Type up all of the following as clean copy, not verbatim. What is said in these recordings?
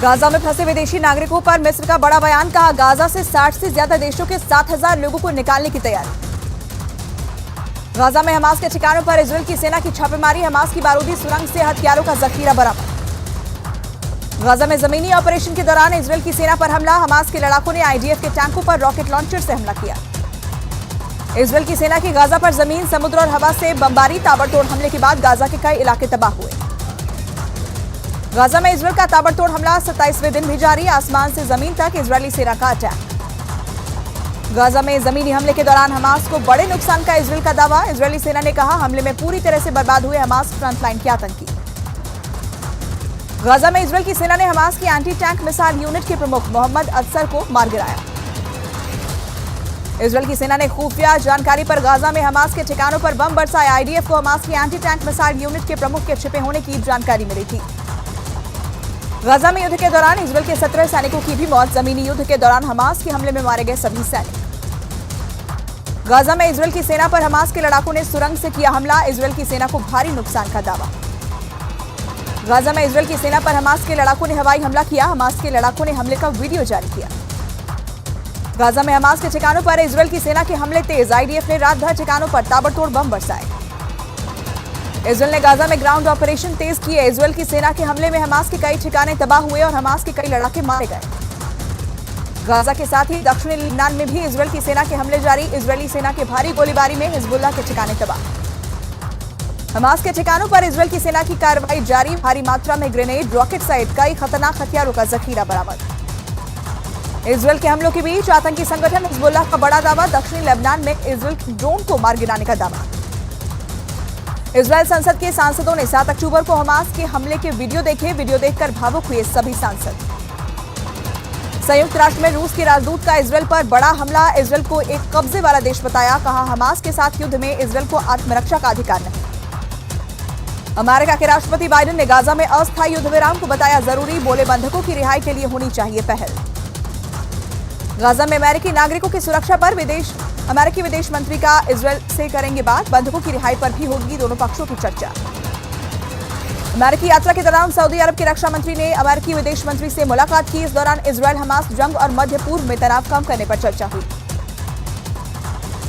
Gaza में फंसे विदेशी नागरिकों पर मिस्र का बड़ा बयान। कहा, गाजा से 60 से ज्यादा देशों के 7,000 लोगों को निकालने की तैयारी। गाजा में हमास के ठिकानों पर इजरायल की सेना की छापेमारी। हमास की बारूदी सुरंग से हथियारों का जखीरा बरामद। गाजा में जमीनी ऑपरेशन के दौरान इजरायल की सेना पर हमला। हमास के लड़ाकों ने आईडीएफ के टैंकों पर रॉकेट लॉन्चर से हमला किया। इजरायल की सेना की गाजा पर जमीन, समुद्र और हवा से बमबारी। ताबड़तोड़ हमले के बाद गाजा के कई इलाके तबाह हुए। गाजा में इजरायल का ताबड़तोड़ हमला 27वें दिन भी जारी। आसमान से जमीन तक इजरायली सेना का अटैक। गाजा में जमीनी हमले के दौरान हमास को बड़े नुकसान का इजरायल का दावा। इजरायली सेना ने कहा, हमले में पूरी तरह से बर्बाद हुए हमास फ्रंटलाइन के आतंकी। गाजा में इजरायल की सेना ने हमास की एंटी टैंक मिसाइल यूनिट के प्रमुख मोहम्मद अतसर को मार गिराया। इजरायल की सेना ने खुफिया जानकारी पर गाजा में हमास के ठिकानों पर बम बरसाए। आईडीएफ को हमास की एंटी टैंक मिसाइल यूनिट के प्रमुख के छिपे होने की जानकारी मिली थी। गाजा में युद्ध के दौरान इजरायल के 17 सैनिकों की भी मौत। जमीनी युद्ध के दौरान हमास के हमले में मारे गए सभी सैनिक। गाजा में इजरायल की सेना पर हमास के लड़ाकों ने सुरंग से किया हमला। इजरायल की सेना को भारी नुकसान का दावा। गाजा में इजरायल की सेना पर हमास के लड़ाकों ने हवाई हमला किया। हमास के लड़ाकों ने हमले का वीडियो जारी किया। गाजा में हमास के ठिकानों पर इजरायल की सेना के हमले तेज। आईडीएफ ने रात भर ठिकानों पर ताबड़तोड़ बम बरसाए। इजरायल ने गाजा में ग्राउंड ऑपरेशन तेज किए। इजरायल की सेना के हमले में हमास के कई ठिकाने तबाह हुए और हमास के कई लड़ाके मारे गए। गाजा के साथ ही दक्षिणी लेबनान में भी इजरायल की सेना के हमले जारी। इजरायली सेना के भारी गोलीबारी में हिजबुल्लाह के ठिकाने तबाह। हमास के ठिकानों पर इजरायल की सेना की कार्रवाई जारी। भारी मात्रा में ग्रेनेड, रॉकेट सहित कई खतरनाक हथियारों का जखीरा बरामद। इजरायल के हमलों के बीच आतंकी संगठन हिजबुल्लाह का बड़ा दावा। दक्षिणी लेबनान में इजरायल की ड्रोन को मार गिराने का दावा। इजरायल संसद के सांसदों ने 7 अक्टूबर को हमास के हमले के वीडियो देखे। वीडियो देखकर भावुक हुए सभी सांसद। संयुक्त राष्ट्र में रूस के राजदूत का इजरायल पर बड़ा हमला। इजरायल को एक कब्जे वाला देश बताया। कहा, हमास के साथ युद्ध में इजरायल को आत्मरक्षा का अधिकार नहीं। अमेरिका के राष्ट्रपति बाइडेन ने गाजा में अस्थायी युद्ध विराम को बताया जरूरी। बोले, बंधकों की रिहाई के लिए होनी चाहिए पहल। गाजा में अमेरिकी नागरिकों की सुरक्षा पर अमेरिकी विदेश मंत्री का इजरायल से करेंगे बात। बंधकों की रिहाई पर भी होगी दोनों पक्षों की चर्चा। अमेरिकी यात्रा के दौरान सऊदी अरब के रक्षा मंत्री ने अमेरिकी विदेश मंत्री से मुलाकात की। इस दौरान इजरायल हमास जंग और मध्य पूर्व में तनाव कम करने पर चर्चा हुई।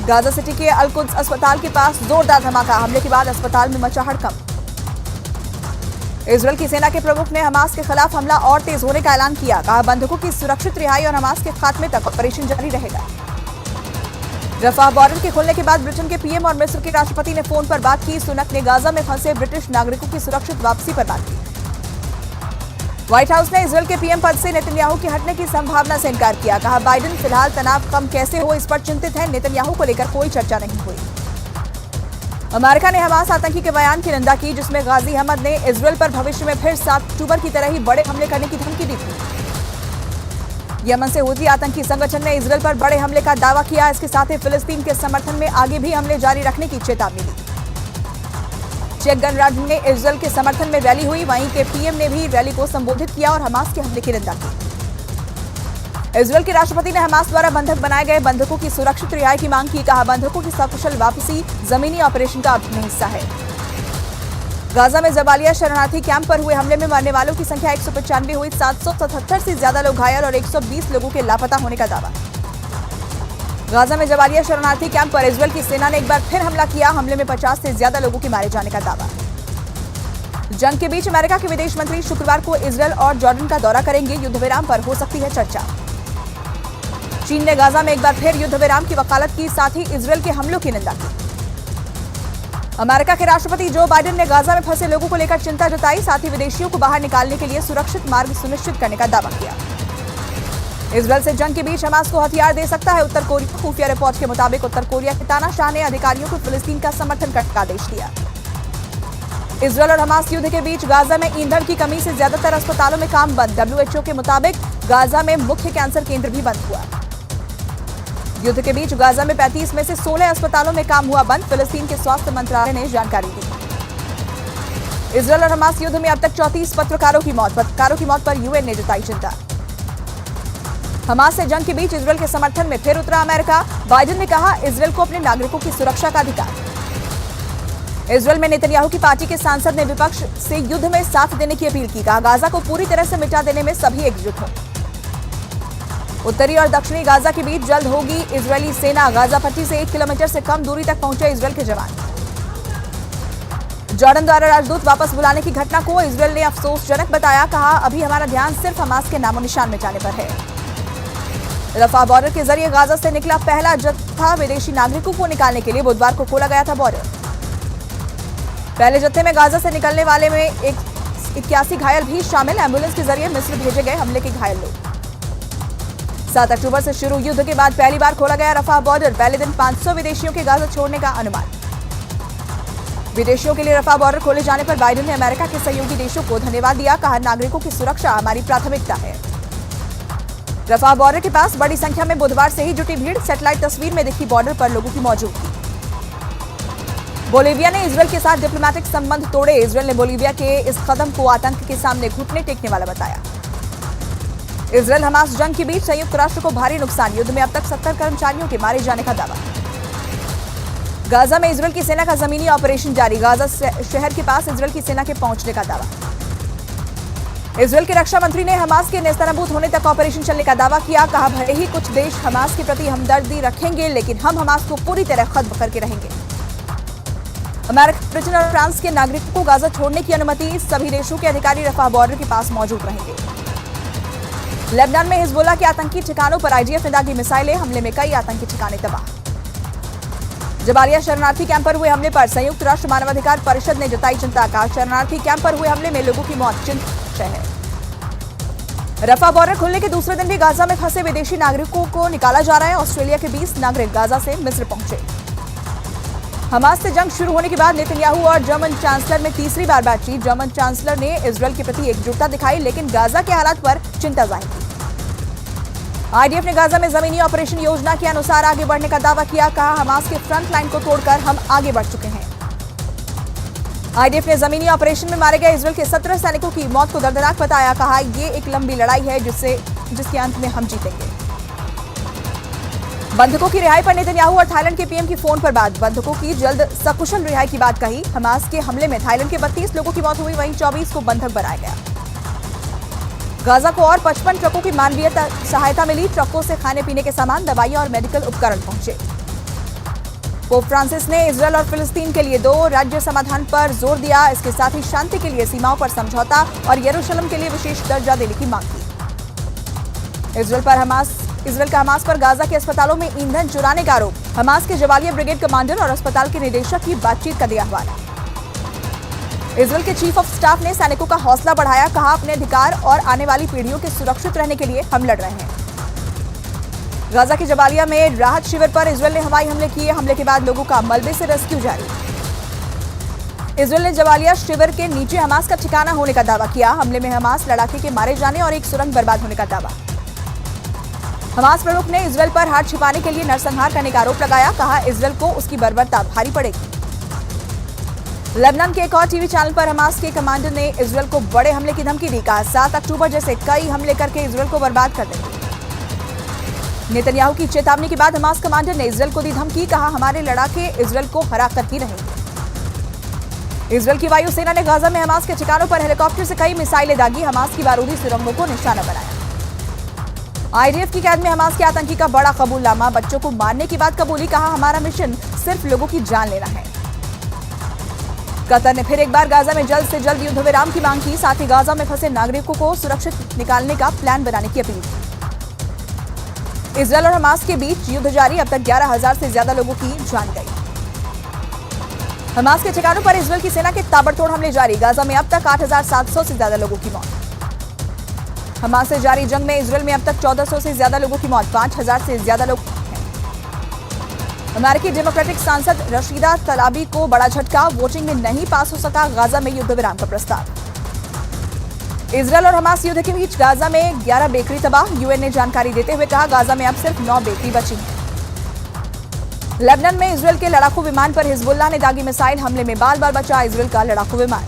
गाजा सिटी के अल कुद्स अस्पताल के पास जोरदार धमाका। हमले के बाद अस्पताल में मचा हड़कंप। इजरायल की सेना के प्रमुख ने हमास के खिलाफ हमला और तेज होने का ऐलान किया। कहा, बंधकों की सुरक्षित रिहाई और हमास के खात्मे तक ऑपरेशन जारी रहेगा। रफाह बॉर्डर के खुलने के बाद ब्रिटेन के पीएम और मिस्र के राष्ट्रपति ने फोन पर बात की। सुनक ने गाजा में फंसे ब्रिटिश नागरिकों की सुरक्षित वापसी पर बात की। व्हाइट हाउस ने इजरायल के पीएम पद से नेतन्याहू के हटने की संभावना से इनकार किया। कहा, बाइडेन फिलहाल तनाव कम कैसे हो इस पर चिंतित है। नेतन्याहू को लेकर कोई चर्चा नहीं हुई। अमेरिका ने हमास आतंकी के बयान की निंदा की, जिसमें गाजी अहमद ने इजरायल पर भविष्य में फिर 7 अक्टूबर की तरह ही बड़े हमले करने की धमकी दी थी। यमन से हुती आतंकी संगठन ने इजरायल पर बड़े हमले का दावा किया। इसके साथ ही फिलिस्तीन के समर्थन में आगे भी हमले जारी रखने की चेतावनी दी। चेक गणराज्य में इजरायल के समर्थन में रैली हुई। वहीं के पीएम ने भी रैली को संबोधित किया और हमास के हमले की निंदा की। इजरायल के राष्ट्रपति ने हमास द्वारा बंधक बनाए गए बंधकों की सुरक्षित रिहाई की मांग की। कहा, बंधकों की सकुशल वापसी जमीनी ऑपरेशन का अभिन्न हिस्सा है। गाजा में जबालिया शरणार्थी कैंप पर हुए हमले में मरने वालों की संख्या 195 हुई। 777 से ज्यादा लोग घायल और 120 लोगों के लापता होने का दावा। गाजा में जबालिया शरणार्थी कैंप पर इजरायल की सेना ने एक बार फिर हमला किया। हमले में 50 से ज्यादा लोगों के मारे जाने का दावा। जंग के बीच अमेरिका के विदेश मंत्री शुक्रवार को इजरायल और जॉर्डन का दौरा करेंगे। युद्ध विराम पर हो सकती है चर्चा। चीन ने गाजा में एक बार फिर युद्ध विराम की वकालत की, साथ ही इजरायल के हमलों की निंदा की। अमेरिका के राष्ट्रपति जो बाइडेन ने गाजा में फंसे लोगों को लेकर चिंता जताई। साथ ही विदेशियों को बाहर निकालने के लिए सुरक्षित मार्ग सुनिश्चित करने का दावा किया। इजरायल से जंग के बीच हमास को हथियार दे सकता है उत्तर कोरिया। खुफिया रिपोर्ट के मुताबिक उत्तर कोरिया के तानाशाह ने अधिकारियों को फिलिस्तीन का समर्थन करने का आदेश दिया। इजरायल और हमास युद्ध के बीच गाजा में ईंधन की कमी से ज्यादातर अस्पतालों में काम बंद। WHO के मुताबिक गाजा में मुख्य कैंसर केंद्र भी बंद हुआ। युद्ध के बीच गाजा में 35 में से 16 अस्पतालों में काम हुआ बंद। फिलिस्तीन के स्वास्थ्य मंत्रालय ने जानकारी दी। इजरायल और हमास युद्ध में अब तक 34 पत्रकारों की मौत पर यूएन ने जताई चिंता। हमास से जंग के बीच इजरायल के समर्थन में फिर उतरा अमेरिका। बाइडेन ने कहा, इजरायल को अपने नागरिकों की सुरक्षा का अधिकार। इजरायल में नेतन्याहू की पार्टी के सांसद ने विपक्ष से युद्ध में साथ देने की अपील की। कहा, गाजा को पूरी तरह से मिटा देने में सभी एकजुट हों। उत्तरी और दक्षिणी गाजा के बीच जल्द होगी इजरायली सेना। गाजा पट्टी से 1 किलोमीटर से कम दूरी तक पहुंचे इजरायल के जवान। जॉर्डन द्वारा राजदूत वापस बुलाने की घटना को इजरायल ने अफसोसजनक बताया। कहा, अभी हमारा ध्यान सिर्फ हमास के नामो निशान मिटाने पर है। रफा बॉर्डर के जरिए गाजा से निकला पहला जत्था विदेशी नागरिकों को निकालने के लिए बुधवार को खोला गया था बॉर्डर। पहले जत्थे में गाजा से निकलने वाले में 81 घायल भी शामिल। एम्बुलेंस के जरिए मिस्र भेजे गए हमले के घायल लोग। 7 अक्टूबर से शुरू युद्ध के बाद पहली बार खोला गया रफा बॉर्डर। पहले दिन 500 विदेशियों के गाजा छोड़ने का अनुमान। विदेशियों के लिए रफा बॉर्डर खोले जाने पर बाइडेन ने अमेरिका के सहयोगी देशों को धन्यवाद दिया। कहा, नागरिकों की सुरक्षा हमारी प्राथमिकता है। रफा बॉर्डर के पास बड़ी संख्या में बुधवार से ही जुटी भीड़। सैटेलाइट तस्वीर में दिखी बॉर्डर पर लोगों की मौजूदगी। बोलीविया ने इजरायल के साथ डिप्लोमैटिक संबंध तोड़े। इजरायल ने बोलीविया के इस कदम को आतंक के सामने घुटने टेकने वाला बताया। इजरायल हमास जंग के बीच संयुक्त राष्ट्र को भारी नुकसान। युद्ध में अब तक 70 कर्मचारियों के मारे जाने का दावा। गाजा में इजरायल की सेना का जमीनी ऑपरेशन जारी। गाजा शहर के पास इजरायल की सेना के पहुंचने का दावा। इजरायल के रक्षा मंत्री ने हमास के नेस्तनाबूद होने तक ऑपरेशन चलने का दावा किया। कहा, भले ही कुछ देश हमास के प्रति हमदर्दी रखेंगे, लेकिन हम हमास को पूरी तरह खत्म करके रहेंगे। अमेरिका, ब्रिटेन और फ्रांस के नागरिकों को गाजा छोड़ने की अनुमति। सभी देशों के अधिकारी रफा बॉर्डर के पास मौजूद रहेंगे। लेबनान में हिजबुल्लाह के आतंकी ठिकानों पर आईडीएफ ने दागी मिसाइलें। हमले में कई आतंकी ठिकाने तबाह। जबालिया शरणार्थी कैंप पर हुए हमले पर संयुक्त राष्ट्र मानवाधिकार परिषद ने जताई चिंता। कहा, शरणार्थी कैंप पर हुए हमले में लोगों की मौत चिंता है। रफा बॉर्डर खुलने के दूसरे दिन भी गाजा में फंसे विदेशी नागरिकों को निकाला जा रहा है। ऑस्ट्रेलिया के 20 नागरिक गाजा से मिस्र पहुंचे। हमास से जंग शुरू होने के बाद नेतन्याहू और जर्मन चांसलर में तीसरी बार बातचीत। जर्मन चांसलर ने इजरायल के प्रति एकजुटता दिखाई, लेकिन गाजा के हालात पर चिंता जाहिर की। आईडीएफ ने गाजा में जमीनी ऑपरेशन योजना के अनुसार आगे बढ़ने का दावा किया। कहा, हमास के फ्रंट लाइन को तोड़कर हम आगे बढ़ चुके हैं। आईडीएफ ने जमीनी ऑपरेशन में मारे गए इजरायल के 17 सैनिकों की मौत को दर्दनाक बताया। कहा, यह एक लंबी लड़ाई है जिसके अंत में हम जीतेंगे। बंधकों की रिहाई पर नेतन्याहू और थाईलैंड के पीएम की फोन पर बात। बंधकों की जल्द सकुशल रिहाई की बात कही। हमास के हमले में थाईलैंड के 32 लोगों की मौत हुई, वहीं 24 को बंधक बनाया गया। गाजा को और 55 ट्रकों की मानवीय सहायता मिली। ट्रकों से खाने पीने के सामान, दवाइयां और मेडिकल उपकरण पहुंचे। पोप फ्रांसिस ने इजरायल और फिलिस्तीन के लिए 2 राज्य समाधान पर जोर दिया। इसके साथ ही शांति के लिए सीमाओं पर समझौता और यरूशलेम के लिए विशेष दर्जा देने की मांग की। इजरायल का हमास पर गाजा के अस्पतालों में ईंधन चुराने का आरोप। हमास के जबालिया ब्रिगेड कमांडर और अस्पताल के निदेशक की बातचीत का दिया हवाला। इजरायल के चीफ ऑफ स्टाफ ने सैनिकों का हौसला बढ़ाया। कहा, अपने अधिकार और आने वाली पीढ़ियों के सुरक्षित रहने के लिए हम लड़ रहे हैं। गाजा के जबालिया में राहत शिविर पर इजरायल ने हवाई हमले किए। हमले के बाद लोगों का मलबे से रेस्क्यू जारी। इजरायल ने जबालिया शिविर के नीचे हमास का ठिकाना होने का दावा किया। हमले में हमास लड़ाके के मारे जाने और एक सुरंग बर्बाद होने का दावा। हमास प्रमुख ने इजरायल पर हाथ छिपाने के लिए नरसंहार करने का आरोप लगाया। कहा, इजरायल को उसकी बर्बरता भारी पड़ेगी। लेबनान के एक और टीवी चैनल पर हमास के कमांडर ने इजरायल को बड़े हमले की धमकी दी। कहा, 7 अक्टूबर जैसे कई हमले करके इजरायल को बर्बाद कर देंगे। नेतन्याहू की चेतावनी के बाद हमास कमांडर ने इजरायल को दी धमकी। कहा, हमारे लड़ाके इजरायल को हरा कर ही रहेंगे। इजरायल की वायुसेना ने गाजा में हमास के ठिकानों पर हेलीकॉप्टर से कई मिसाइलें दागी। हमास की बारूदी सुरंगों को निशाना बनाया। आईडीएफ की कैद में हमास के आतंकी का बड़ा कबूलनामा। बच्चों को मारने की बात कबूली। कहा, हमारा मिशन सिर्फ लोगों की जान लेना है। कतर ने फिर एक बार गाजा में जल्द से जल्द युद्ध विराम की मांग की। साथ ही गाजा में फंसे नागरिकों को सुरक्षित निकालने का प्लान बनाने की अपील की। इजरायल और हमास के बीच युद्ध जारी। अब तक 11,000 से ज्यादा लोगों की जान गई। हमास के ठिकानों पर इजरायल की सेना के ताबड़तोड़ हमले जारी। गाजा में अब तक 8,700 से ज्यादा लोगों की मौत। हमास से जारी जंग में इजरायल में अब तक 1,400 से ज्यादा लोगों की मौत। 5,000 से ज्यादा लोग हैं। अमेरिकी डेमोक्रेटिक सांसद रशीदा तलाबी को बड़ा झटका। वोटिंग में नहीं पास हो सका गाजा में युद्ध विराम का प्रस्ताव। इजरायल और हमास युद्ध के बीच गाजा में 11 बेकरी तबाह। यूएन ने जानकारी देते हुए कहा, गाजा में अब सिर्फ 9 बेकरी बची हैं। लेबनान में इजरायल के लड़ाकू विमान पर हिजबुल्लाह ने दागी मिसाइल। हमले में बाल बाल बचा इजरायल का लड़ाकू विमान।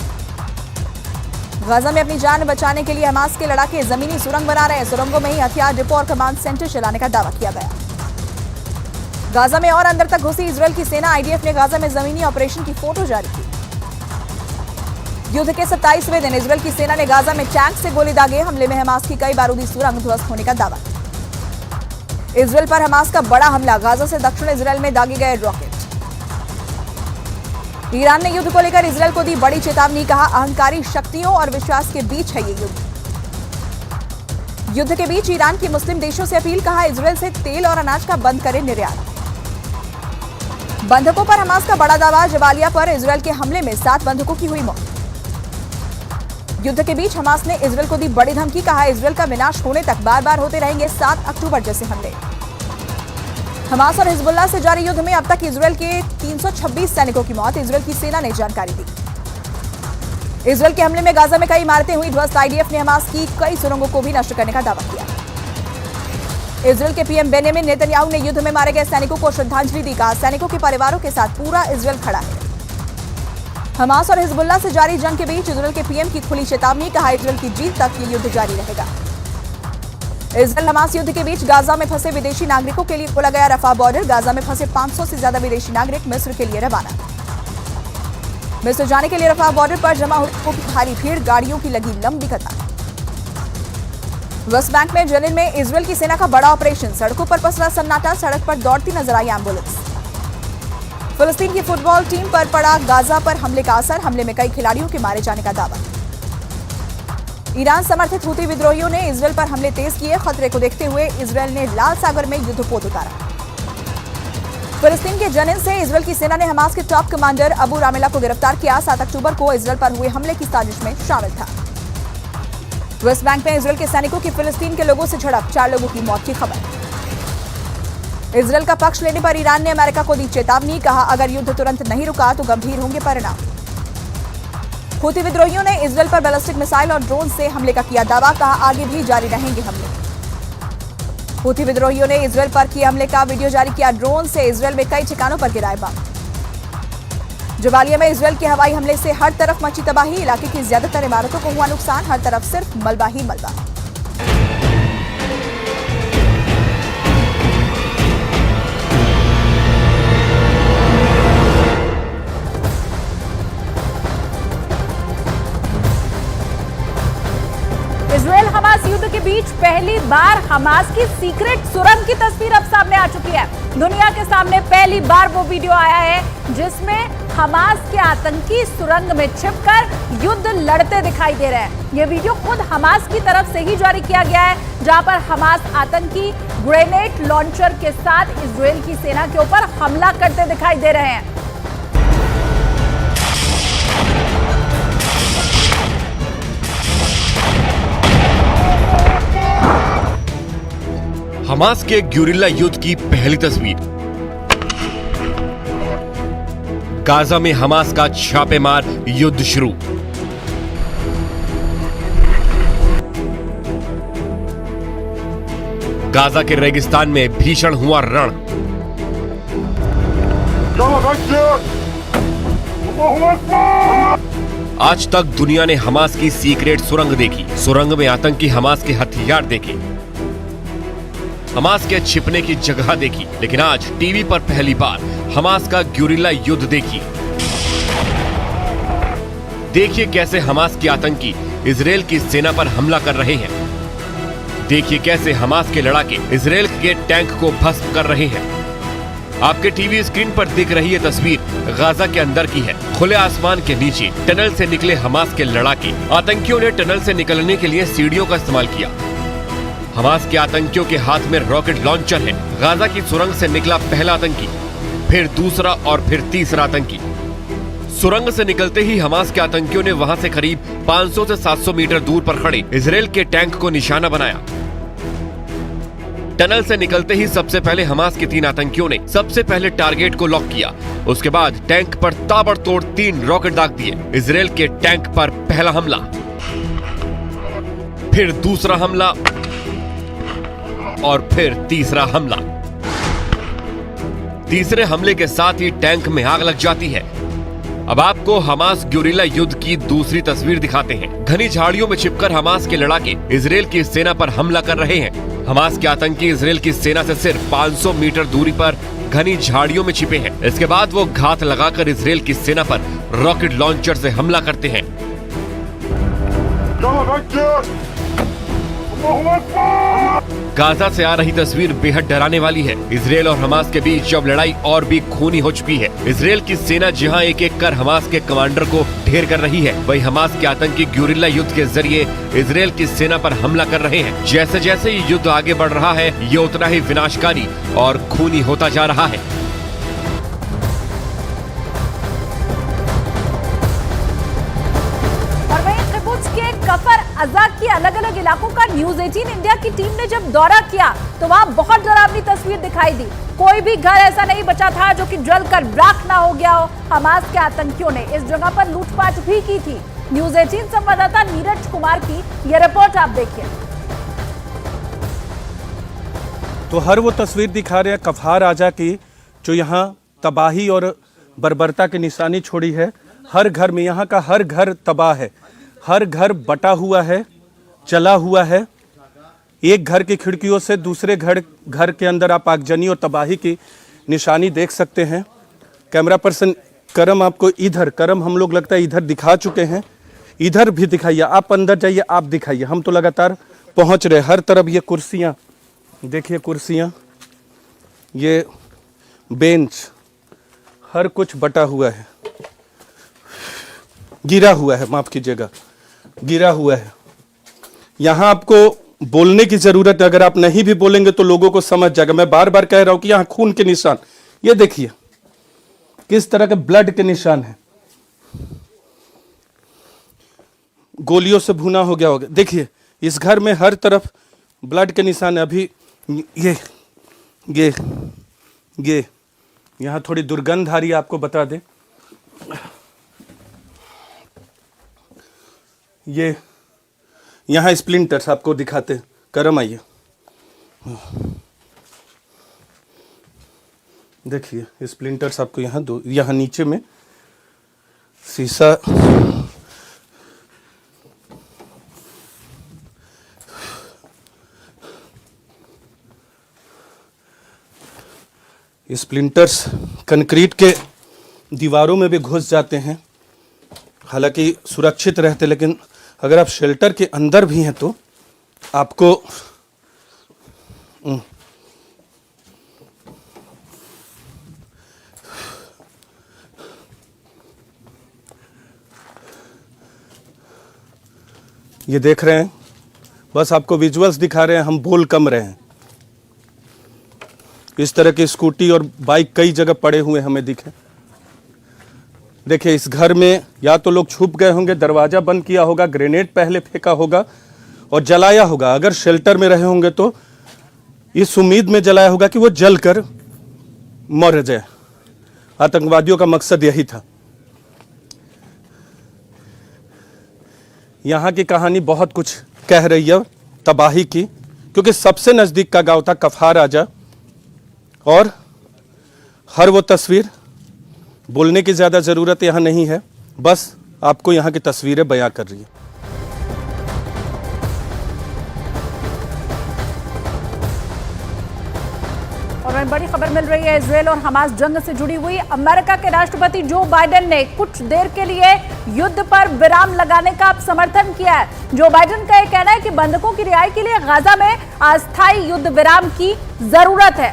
गाजा में अपनी जान बचाने के लिए हमास के लड़ाके जमीनी सुरंग बना रहे हैं। सुरंगों में ही हथियार डिपो और कमांड सेंटर चलाने का दावा किया गया। गाजा में और अंदर तक घुसी इजरायल की सेना। आईडीएफ ने गाजा में जमीनी ऑपरेशन की फोटो जारी की। युद्ध के 27वें दिन इजरायल की सेना ने गाजा में टैंक से गोली दागे। हमले में हमास की कई बारूदी सुरंग ध्वस्त होने का दावा। इजरायल पर हमास का बड़ा हमला, गाजा से दक्षिण इजरायल में दागे गए रॉकेट। ईरान ने युद्ध को लेकर इजरायल को दी बड़ी चेतावनी, कहा अहंकारी शक्तियों और विश्वास के बीच है ये युद्ध। युद्ध के बीच ईरान की मुस्लिम देशों से अपील, कहा इजरायल से तेल और अनाज का बंद करें निर्यात। बंधकों पर हमास का बड़ा दावा, जबालिया पर इजरायल के हमले में 7 बंधकों की हुई मौत। युद्ध के बीच हमास ने इजरायल को दी बड़ी धमकी, कहा इजरायल का विनाश होने तक बार बार होते रहेंगे 7 अक्टूबर जैसे हमले। हमास और हिजबुल्लाह से जारी युद्ध में अब तक इजरायल के 326 सैनिकों की मौत, इजरायल की सेना ने जानकारी दी। इजरायल के हमले में गाजा में कई इमारतें हुई ध्वस्त। आईडीएफ ने हमास की कई सुरंगों को भी नष्ट करने का दावा किया। इजरायल के पीएम बेंजामिन नेतन्याहू ने युद्ध में मारे गए सैनिकों को श्रद्धांजलि दी, कहा सैनिकों के परिवारों के साथ पूरा इजरायल खड़ा है। हमास और हिजबुल्लाह से जारी जंग के बीच इजरायल के पीएम की खुली चेतावनी, कहा इजरायल की जीत तक ये युद्ध जारी रहेगा। इजरायल हमास युद्ध के बीच गाजा में फंसे विदेशी नागरिकों के लिए खोला गया रफा बॉर्डर। गाजा में फंसे 500 से ज्यादा विदेशी नागरिक मिस्र के लिए रवाना। मिस्र जाने के लिए रफा बॉर्डर पर जमा हुई भारी भीड़, गाड़ियों की लगी लंबी कतार। वेस्ट बैंक में जनीन में इजरायल की सेना का बड़ा ऑपरेशन, सड़कों पर पसरा सन्नाटा, सड़क पर दौड़ती नजर आई एम्बुलेंस। फिलिस्तीन की फुटबॉल टीम पर पड़ा गाजा पर हमले का असर, हमले में कई खिलाड़ियों के मारे जाने का दावा। ईरान समर्थित हूती विद्रोहियों ने इजरायल पर हमले तेज किए, खतरे को देखते हुए इजरायल ने लाल सागर में युद्धपोत उतारा। फिलिस्तीन के जनीन से इजरायल की सेना ने हमास के टॉप कमांडर अबू रामेला को गिरफ्तार किया। 7 अक्टूबर को इजरायल पर हुए हमले की साजिश में शामिल था। वेस्ट बैंक में इजरायल के सैनिकों की फिलिस्तीन के लोगों से झड़प, 4 लोगों की मौत की खबर। इजरायल का पक्ष लेने पर ईरान ने अमेरिका को दी चेतावनी, कहा अगर युद्ध तुरंत नहीं रुका तो गंभीर होंगे परिणाम। हूती विद्रोहियों ने इजरायल पर बैलिस्टिक मिसाइल और ड्रोन से हमले का किया दावा, कहा आगे भी जारी रहेंगे हमले। हूती विद्रोहियों ने इजरायल पर किए हमले का वीडियो जारी किया, ड्रोन से इजरायल में कई ठिकानों पर गिराए बम। जबालिया में इजरायल के हवाई हमले से हर तरफ मची तबाही, इलाके की ज्यादातर इमारतों को हुआ नुकसान, हर तरफ सिर्फ मलबा ही मलबा। इजरायल हमास युद्ध के बीच पहली बार हमास की सीक्रेट सुरंग की तस्वीर अब सामने आ चुकी है। दुनिया के सामने पहली बार वो वीडियो आया है जिसमें हमास के आतंकी सुरंग में छिपकर युद्ध लड़ते दिखाई दे रहे हैं। ये वीडियो खुद हमास की तरफ से ही जारी किया गया है, जहां पर हमास आतंकी ग्रेनेड लॉन्चर के साथ इजरायल की सेना के ऊपर हमला करते दिखाई दे रहे हैं। हमास के ग्यूरिल्ला युद्ध की पहली तस्वीर। गाजा में हमास का छापेमार युद्ध शुरू। गाजा के रेगिस्तान में भीषण हुआ रण। आज तक दुनिया ने हमास की सीक्रेट सुरंग देखी, सुरंग में आतंकी हमास के हथियार देखे, हमास के छिपने की जगह देखी, लेकिन आज टीवी पर पहली बार हमास का ग्यूरिल्ला युद्ध देखिए। देखिए कैसे हमास के आतंकी इजरायल की सेना पर हमला कर रहे हैं। देखिए कैसे हमास के लड़ाके इजरायल के टैंक को भस्म कर रहे हैं। आपके टीवी स्क्रीन पर दिख रही है तस्वीर गाजा के अंदर की है। खुले आसमान के नीचे टनल से निकले हमास के लड़ाके। आतंकियों ने टनल से निकलने के लिए सीढ़ियों का इस्तेमाल किया। हमास के आतंकियों के हाथ में रॉकेट लॉन्चर है। गाजा की सुरंग से निकला पहला आतंकी, फिर दूसरा और फिर तीसरा आतंकी। सुरंग से निकलते ही हमास के आतंकियों ने वहां से करीब 500 से 700 मीटर दूर पर खड़े इजरायल के टैंक को निशाना बनाया। टनल से निकलते ही सबसे पहले हमास के 3 आतंकियों ने सबसे पहले टारगेट को लॉक किया। उसके बाद टैंक पर ताबड़तोड़ 3 रॉकेट दाग दिए। इजरायल के टैंक पर पहला हमला, फिर दूसरा हमला और फिर तीसरा हमला। तीसरे हमले के साथ ही टैंक में आग लग जाती है। अब आपको हमास ग्यूरिल्ला युद्ध की दूसरी तस्वीर दिखाते हैं। घनी झाड़ियों में छिपकर हमास के लड़ाके इजरायल की सेना पर हमला कर रहे हैं। हमास के आतंकी इजरायल की सेना से सिर्फ 500 मीटर दूरी पर घनी झाड़ियों में छिपे हैं। इसके बाद वो घात लगाकर इजरायल की सेना पर रॉकेट लॉन्चर से हमला करते हैं। गाजा से आ रही तस्वीर बेहद डराने वाली है। इजरायल और हमास के बीच अब लड़ाई और भी खूनी हो चुकी है। इजरायल की सेना जहां एक एक कर हमास के कमांडर को ढेर कर रही है, वहीं हमास के आतंकी ग्यूरिल्ला युद्ध के जरिए इजरायल की सेना पर हमला कर रहे हैं। जैसे जैसे ये युद्ध आगे बढ़ रहा है, ये उतना ही विनाशकारी और खूनी होता जा रहा है। कफर अज़ा के अलग अलग इलाकों का न्यूज़ 18 इंडिया की टीम ने जब दौरा किया तो वहां बहुत डरावनी तस्वीर दिखाई दी। कोई भी घर ऐसा नहीं बचा था जो कि जलकर राख ना हो गया हो। हमास के आतंकियों ने इस जगह पर लूटपाट भी की थी। न्यूज़ 18 संवाददाता नीरज कुमार की यह रिपोर्ट आप देखिए। तो हर वो तस्वीर दिखा रहे हैं कफार आजा की, जो यहाँ तबाही और बर्बरता की निशानी छोड़ी है। हर घर में, यहाँ का हर घर तबाह है, हर घर बटा हुआ है, जला हुआ है। एक घर की खिड़कियों से दूसरे घर के अंदर आप आगजनी और तबाही की निशानी देख सकते हैं। कैमरा पर्सन करम आपको इधर, करम हम लोग लगता है इधर दिखा चुके हैं, इधर भी दिखाइए। आप अंदर जाइए, आप दिखाइए। हम तो लगातार पहुंच रहे। हर तरफ ये कुर्सियां देखिए, कुर्सियां, ये बेंच, हर कुछ बटा हुआ है, गिरा हुआ है, माफ कीजिएगा, गिरा हुआ है। यहां आपको बोलने की जरूरत है। अगर आप नहीं भी बोलेंगे तो लोगों को समझ जाएगा। मैं बार बार कह रहा हूं कि यहां खून के निशान, ये देखिए किस तरह के ब्लड के निशान है। गोलियों से भुना हो गया होगा। देखिए इस घर में हर तरफ ब्लड के निशान है। अभी ये यहां थोड़ी दुर्गंध आ रही है, आपको बता दें। ये यहाँ स्प्लिंटर्स आपको दिखाते हैं। करम आइए, देखिए स्प्लिंटर्स आपको यहाँ यहाँ नीचे में शीशा, स्प्लिंटर्स कंक्रीट के दीवारों में भी घुस जाते हैं। हालांकि सुरक्षित रहते, लेकिन अगर आप शेल्टर के अंदर भी हैं तो आपको ये देख रहे हैं, बस आपको विजुअल्स दिखा रहे हैं, हम बोल कम रहे हैं। इस तरह की स्कूटी और बाइक कई जगह पड़े हुए हमें दिखे। देखिए इस घर में या तो लोग छुप गए होंगे, दरवाजा बंद किया होगा, ग्रेनेड पहले फेंका होगा और जलाया होगा। अगर शेल्टर में रहे होंगे तो इस उम्मीद में जलाया होगा कि वो जलकर मर जाए। आतंकवादियों का मकसद यही था। यहाँ की कहानी बहुत कुछ कह रही है तबाही की, क्योंकि सबसे नजदीक का गांव था कफार आजा। और हर वो तस्वीर, बोलने की ज्यादा जरूरत यहाँ नहीं है, बस आपको यहाँ की तस्वीरें बयां कर रही है। और बड़ी खबर मिल रही है इजरायल और हमास जंग से जुड़ी हुई। अमेरिका के राष्ट्रपति जो बाइडेन ने कुछ देर के लिए युद्ध पर विराम लगाने का समर्थन किया है। जो बाइडेन का यह कहना है कि बंधकों की रिहाई के लिए गाजा में अस्थायी युद्ध विराम की जरूरत है।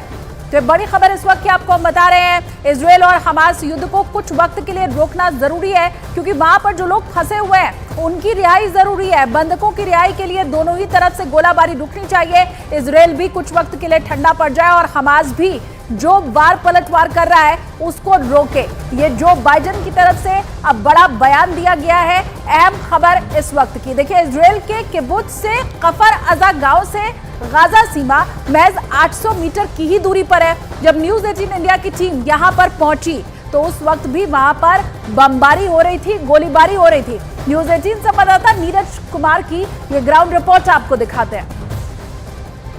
तो बड़ी खबर इस वक्त की आपको हम बता रहे हैं, इजरायल और हमास युद्ध को कुछ वक्त के लिए रोकना जरूरी है, क्योंकि वहां पर जो लोग फंसे हुए हैं उनकी रिहाई जरूरी है। बंधकों की रिहाई के लिए दोनों ही तरफ से गोलाबारी रुकनी चाहिए। इजरायल भी कुछ वक्त के लिए ठंडा पड़ जाए और हमास भी जो वार पलटवार कर रहा है उसको रोके। ये जो बाइडेन की तरफ से अब बड़ा बयान दिया गया है। अहम खबर इस वक्त की देखिए, इजरायल के किबुत्ज से कफर अज़ा गांव से गाजा सीमा महज 800 मीटर की ही दूरी पर है। जब न्यूज़ 18 इंडिया की टीम यहां पर पहुंची तो उस वक्त भी वहां पर बमबारी हो रही थी, गोलीबारी हो रही थी। न्यूज़ 18 संवाददाता नीरज कुमार की ये ग्राउंड रिपोर्ट आपको दिखाते हैं।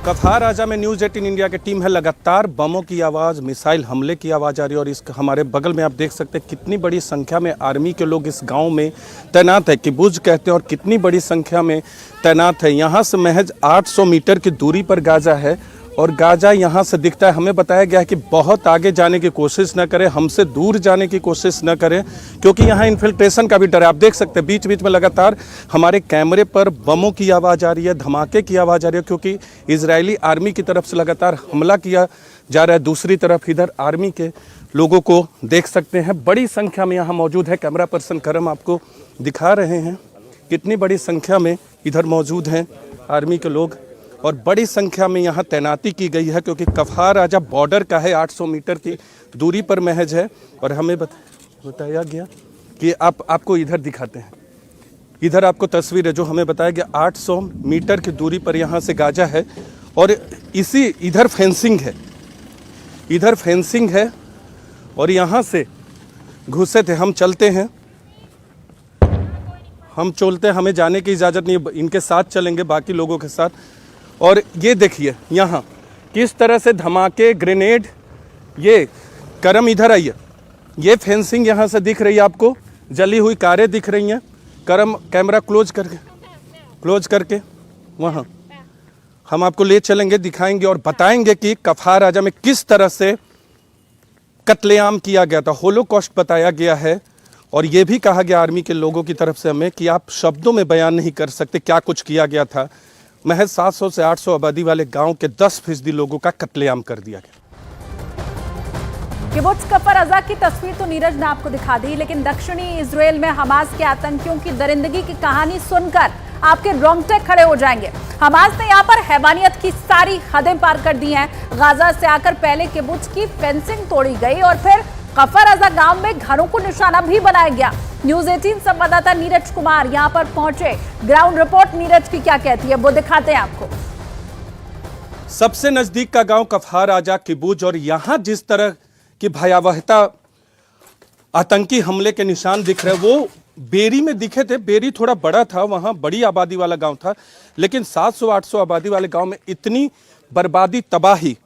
कफार आजा में न्यूज़ 18 इंडिया की टीम है। लगातार बमों की आवाज़, मिसाइल हमले की आवाज़ आ रही है। और इस हमारे बगल में आप देख सकते हैं कितनी बड़ी संख्या में आर्मी के लोग इस गांव में तैनात है, किबुत्ज कहते हैं, और कितनी बड़ी संख्या में तैनात है। यहाँ से महज 800 मीटर की दूरी पर गाजा है और गाजा यहाँ से दिखता है। हमें बताया गया है कि बहुत आगे जाने की कोशिश न करें, हमसे दूर जाने की कोशिश न करें, क्योंकि यहाँ इन्फिल्ट्रेशन का भी डर है। आप देख सकते हैं बीच बीच में लगातार हमारे कैमरे पर बमों की आवाज़ आ रही है, धमाके की आवाज़ आ रही है, क्योंकि इजरायली आर्मी की तरफ से लगातार हमला किया जा रहा है। दूसरी तरफ इधर आर्मी के लोगों को देख सकते हैं, बड़ी संख्या में यहाँ मौजूद है। कैमरा पर्सन करम आपको दिखा रहे हैं कितनी बड़ी संख्या में इधर मौजूद हैं आर्मी के लोग, और बड़ी संख्या में यहाँ तैनाती की गई है, क्योंकि कफार राजा बॉर्डर का है, 800 मीटर की दूरी पर महज है। और हमें बताया गया कि आपको इधर दिखाते हैं, इधर आपको तस्वीर है जो हमें बताया गया 800 मीटर की दूरी पर यहाँ से गाजा है। और इसी इधर फेंसिंग है, इधर फेंसिंग है, और यहाँ से घुसे थे। हम चलते हैं, हम चलते हैं, हमें जाने की इजाज़त नहीं है, इनके साथ चलेंगे बाकी लोगों के साथ। और ये देखिए यहाँ किस तरह से धमाके, ग्रेनेड, ये करम इधर आइए, ये फेंसिंग यहाँ से दिख रही है आपको, जली हुई कारें दिख रही हैं। करम कैमरा क्लोज करके वहाँ हम आपको ले चलेंगे, दिखाएंगे और बताएंगे कि कफार राजा में किस तरह से कत्लेआम किया गया था, होलोकॉस्ट बताया गया है। और ये भी कहा गया आर्मी के लोगों की तरफ से हमें कि आप शब्दों में बयान नहीं कर सकते क्या कुछ किया गया था। महज 700 से 800 आबादी वाले गांव के 10% लोगों का कत्लेआम कर दिया गया। किबुत्ज कफर अज़ा की तस्वीर तो नीरज ने आपको दिखा दी, लेकिन दक्षिणी इजराइल में हमास के आतंकियों की दरिंदगी की कहानी सुनकर आपके रोंगटे खड़े हो जाएंगे। हमास ने यहाँ पर हैवानियत की सारी हदें पार कर दी हैं। गाजा से आकर पहले किबुत्ज की फेंसिंग तोड़ी गई और फिर कफर अज़ा गांव में घरों को निशाना भी बनाया गया। न्यूज़ 18 संवाददाता नीरज कुमार यहां पर पहुंचे। ग्राउंड रिपोर्ट नीरज की क्या कहती है वो दिखाते हैं आपको। सबसे नजदीक का गांव कफार राजा किबुत्ज, और यहां जिस तरह की भयावहता आतंकी हमले के निशान दिख रहे वो बेरी में दिखे थे। बेरी थोड़ा बड़ा था, वहां बड़ी आबादी वाला गांव था, लेकिन 700-800 आबादी वाले गांव में इतनी बर्बादी, तबाही,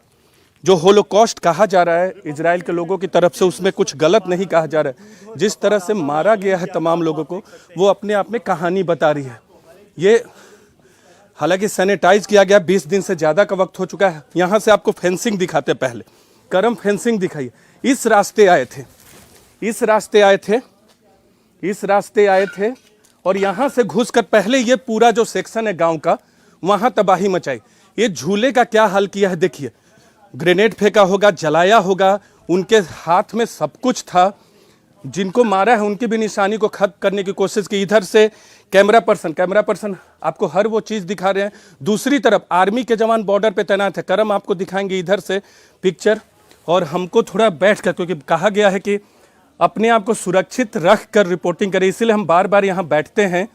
जो होलोकॉस्ट कहा जा रहा है इजराइल के लोगों की तरफ से, उसमें कुछ गलत नहीं कहा जा रहा है। जिस तरह से मारा गया है तमाम लोगों को, वो अपने आप में कहानी बता रही है। ये हालांकि सैनिटाइज किया गया, 20 दिन से ज़्यादा का वक्त हो चुका है। यहाँ से आपको फेंसिंग दिखाते, पहले करम फेंसिंग दिखाइए। इस रास्ते आए थे, इस रास्ते आए थे, इस रास्ते आए थे, और यहाँ से घुसकर पहले ये पूरा जो सेक्शन है गाँव का, वहाँ तबाही मचाई। ये झूले का क्या हाल किया है देखिए, ग्रेनेड फेंका होगा, जलाया होगा, उनके हाथ में सब कुछ था। जिनको मारा है उनकी भी निशानी को खत्म करने की कोशिश की। इधर से कैमरा पर्सन आपको हर वो चीज़ दिखा रहे हैं। दूसरी तरफ आर्मी के जवान बॉर्डर पे तैनात है। करम आपको दिखाएंगे इधर से पिक्चर, और हमको थोड़ा बैठ कर, क्योंकि कहा गया है कि अपने आप को सुरक्षित रख कर रिपोर्टिंग करें, इसीलिए हम बार बार यहाँ बैठते हैं,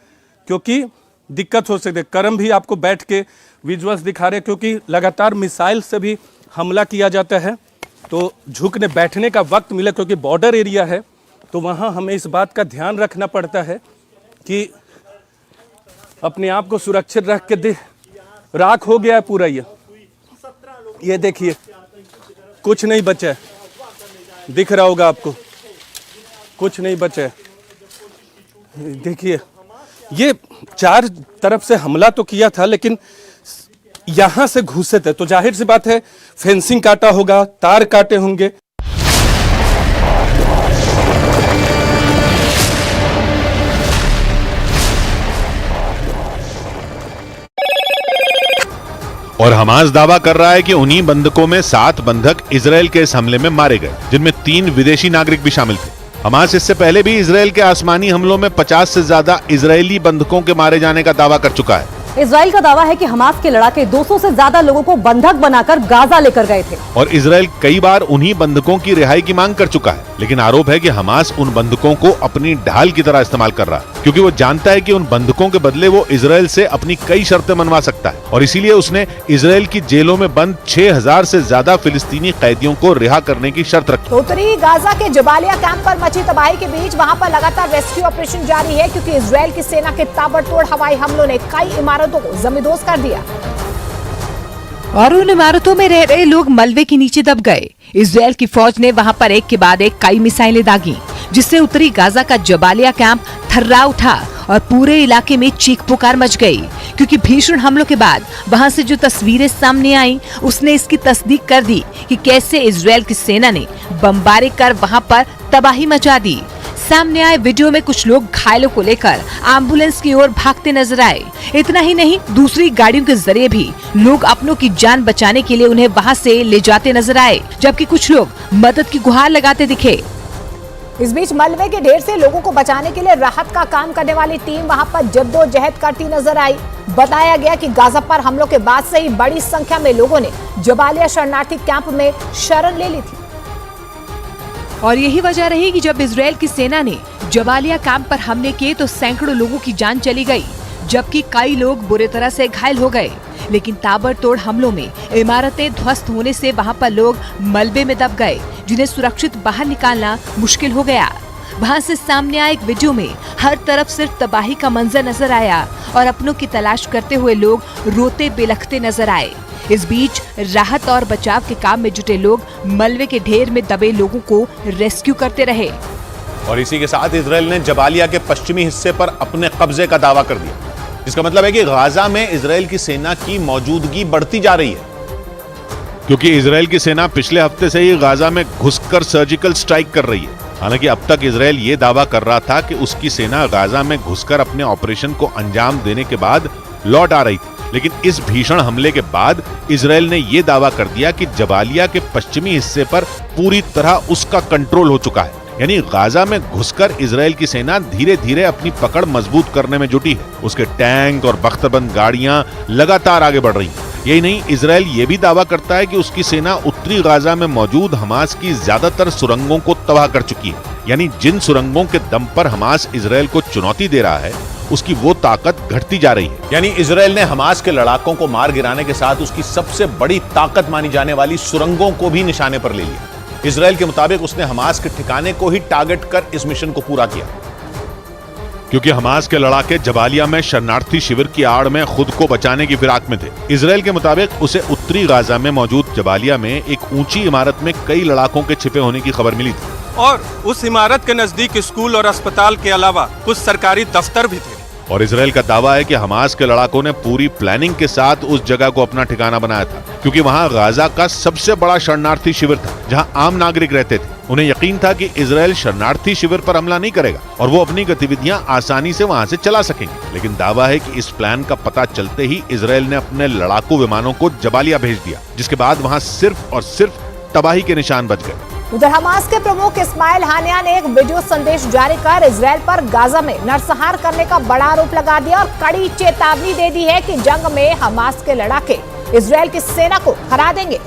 क्योंकि दिक्कत हो सकती है। करम भी आपको बैठ के विजुअल्स दिखा रहे हैं, क्योंकि लगातार मिसाइल से भी हमला किया जाता है, तो झुकने बैठने का वक्त मिले, क्योंकि बॉर्डर एरिया है, तो वहाँ हमें इस बात का ध्यान रखना पड़ता है कि अपने आप को सुरक्षित रख के राख हो गया है पूरा। ये देखिए कुछ नहीं बचा है, दिख रहा होगा आपको, कुछ नहीं बचा है। देखिए ये चार तरफ से हमला तो किया था, लेकिन यहां से घुसे थे, तो जाहिर सी बात है फेंसिंग काटा होगा, तार काटे होंगे। और हमास दावा कर रहा है कि उन्हीं बंधकों में 7 बंधक इजराइल के इस हमले में मारे गए, जिनमें 3 विदेशी नागरिक भी शामिल थे। हमास इससे पहले भी इजराइल के आसमानी हमलों में 50 से ज्यादा इजरायली बंधकों के मारे जाने का दावा कर चुका है। इजराइल का दावा है कि हमास के लड़ाके 200 से ज्यादा लोगों को बंधक बनाकर गाजा लेकर गए थे, और इजराइल कई बार उन्हीं बंधकों की रिहाई की मांग कर चुका है। लेकिन आरोप है कि हमास उन बंधकों को अपनी ढाल की तरह इस्तेमाल कर रहा है, क्योंकि वो जानता है कि उन बंधकों के बदले वो इजराइल से अपनी कई शर्तें मनवा सकता है, और इसीलिए उसने इजराइल की जेलों में बंद 6000 से ज्यादा फिलिस्तीनी कैदियों को रिहा करने की शर्त रखी। उत्तरी गाजा के जबालिया कैंप पर मची तबाही के बीच वहां पर लगातार रेस्क्यू ऑपरेशन जारी है, क्योंकि इजराइल की सेना के ताबड़तोड़ हवाई हमलों ने कई इमारतों को जमींदोज कर दिया, और उन इमारतों में रह रहे लोग मलबे के नीचे दब गए। इजराइल की फौज ने वहां पर एक के बाद एक कई मिसाइलें दागी, जिससे उत्तरी गाजा का जबालिया कैंप थर्रा उठा और पूरे इलाके में चीख पुकार मच गई, क्योंकि भीषण हमलों के बाद वहां से जो तस्वीरें सामने आई उसने इसकी तस्दीक कर दी कि कैसे इजरायल की सेना ने बमबारी कर वहां पर तबाही मचा दी। सामने आए वीडियो में कुछ लोग घायलों को लेकर एम्बुलेंस की ओर भागते नजर आए। इतना ही नहीं, दूसरी गाड़ियों के जरिए भी लोग अपनों की जान बचाने के लिए उन्हें वहां से ले जाते नजर आए, जबकि कुछ लोग मदद की गुहार लगाते दिखे। इस बीच मलबे के ढेर से लोगों को बचाने के लिए राहत का काम करने वाली टीम वहां पर जद्दोजहद करती नजर आई। बताया गया कि गाजा पर हमलों के बाद से ही बड़ी संख्या में लोगों ने जबालिया शरणार्थी कैंप में शरण ले ली थी। और यही वजह रही कि जब इजरायल की सेना ने जबालिया कैंप पर हमले किए तो सैकड़ों लोगों की जान चली गई, जबकि कई लोग बुरी तरह से घायल हो गए। लेकिन ताबड़तोड़ हमलों में इमारतें ध्वस्त होने से वहां पर लोग मलबे में दब गए, जिन्हें सुरक्षित बाहर निकालना मुश्किल हो गया। वहां से सामने आए एक वीडियो में हर तरफ सिर्फ तबाही का मंजर नजर आया और अपनों की तलाश करते हुए लोग रोते बिलखते नजर आए। इस बीच राहत और बचाव के काम में जुटे लोग मलबे के ढेर में दबे लोगों को रेस्क्यू करते रहे। और इसी के साथ इजरायल ने जबालिया के पश्चिमी हिस्से पर अपने कब्जे का दावा कर दिया, जिसका मतलब है कि गाजा में इजरायल की सेना की मौजूदगी बढ़ती जा रही है, क्योंकि इजरायल की सेना पिछले हफ्ते से ही गाजा में घुसकर सर्जिकल स्ट्राइक कर रही है। हालांकि अब तक इजरायल ये दावा कर रहा था कि उसकी सेना गाजा में घुसकर अपने ऑपरेशन को अंजाम देने के बाद लौट आ रही थी, लेकिन इस भीषण हमले के बाद इजरायल ने यह दावा कर दिया कि जबालिया के पश्चिमी हिस्से पर पूरी तरह उसका कंट्रोल हो चुका है। यानी गाजा में घुसकर इजरायल की सेना धीरे धीरे अपनी पकड़ मजबूत करने में जुटी है। उसके टैंक और बख्तरबंद गाड़ियां लगातार आगे बढ़ रही हैं। यही नहीं, इजरायल ये भी दावा करता है कि उसकी सेना उत्तरी गाजा में मौजूद हमास की ज्यादातर सुरंगों को तबाह कर चुकी है। यानी जिन सुरंगों के दम पर हमास इजरायल को चुनौती दे रहा है, उसकी वो ताकत घटती जा रही है। यानी इजरायल ने हमास के लड़ाकों को मार गिराने के साथ उसकी सबसे बड़ी ताकत मानी जाने वाली सुरंगों को भी निशाने पर ले लिया। इजरायल के मुताबिक उसने हमास के ठिकाने को ही टारगेट कर इस मिशन को पूरा किया, क्योंकि हमास के लड़ाके जबालिया में शरणार्थी शिविर की आड़ में खुद को बचाने की फिराक में थे। इजरायल के मुताबिक उसे उत्तरी गाजा में मौजूद जबालिया में एक ऊंची इमारत में कई लड़ाकों के छिपे होने की खबर मिली थी, और उस इमारत के नजदीक स्कूल और अस्पताल के अलावा कुछ सरकारी दफ्तर भी थे। और इजरायल का दावा है कि हमास के लड़ाकों ने पूरी प्लानिंग के साथ उस जगह को अपना ठिकाना बनाया था, क्योंकि वहां गाजा का सबसे बड़ा शरणार्थी शिविर था, जहां आम नागरिक रहते थे। उन्हें यकीन था कि इजरायल शरणार्थी शिविर पर हमला नहीं करेगा और वो अपनी गतिविधियां आसानी से वहां से चला सकेंगे। लेकिन दावा है कि इस प्लान का पता चलते ही इजरायल ने अपने लड़ाकू विमानों को जबालिया भेज दिया, जिसके बाद वहां सिर्फ और सिर्फ तबाही के निशान बच गए। उधर हमास के प्रमुख इस्माइल हानिया ने एक वीडियो संदेश जारी कर इजरायल पर गाजा में नरसंहार करने का बड़ा आरोप लगा दिया और कड़ी चेतावनी दे दी है कि जंग में हमास के लड़ाके इजरायल की सेना को हरा देंगे।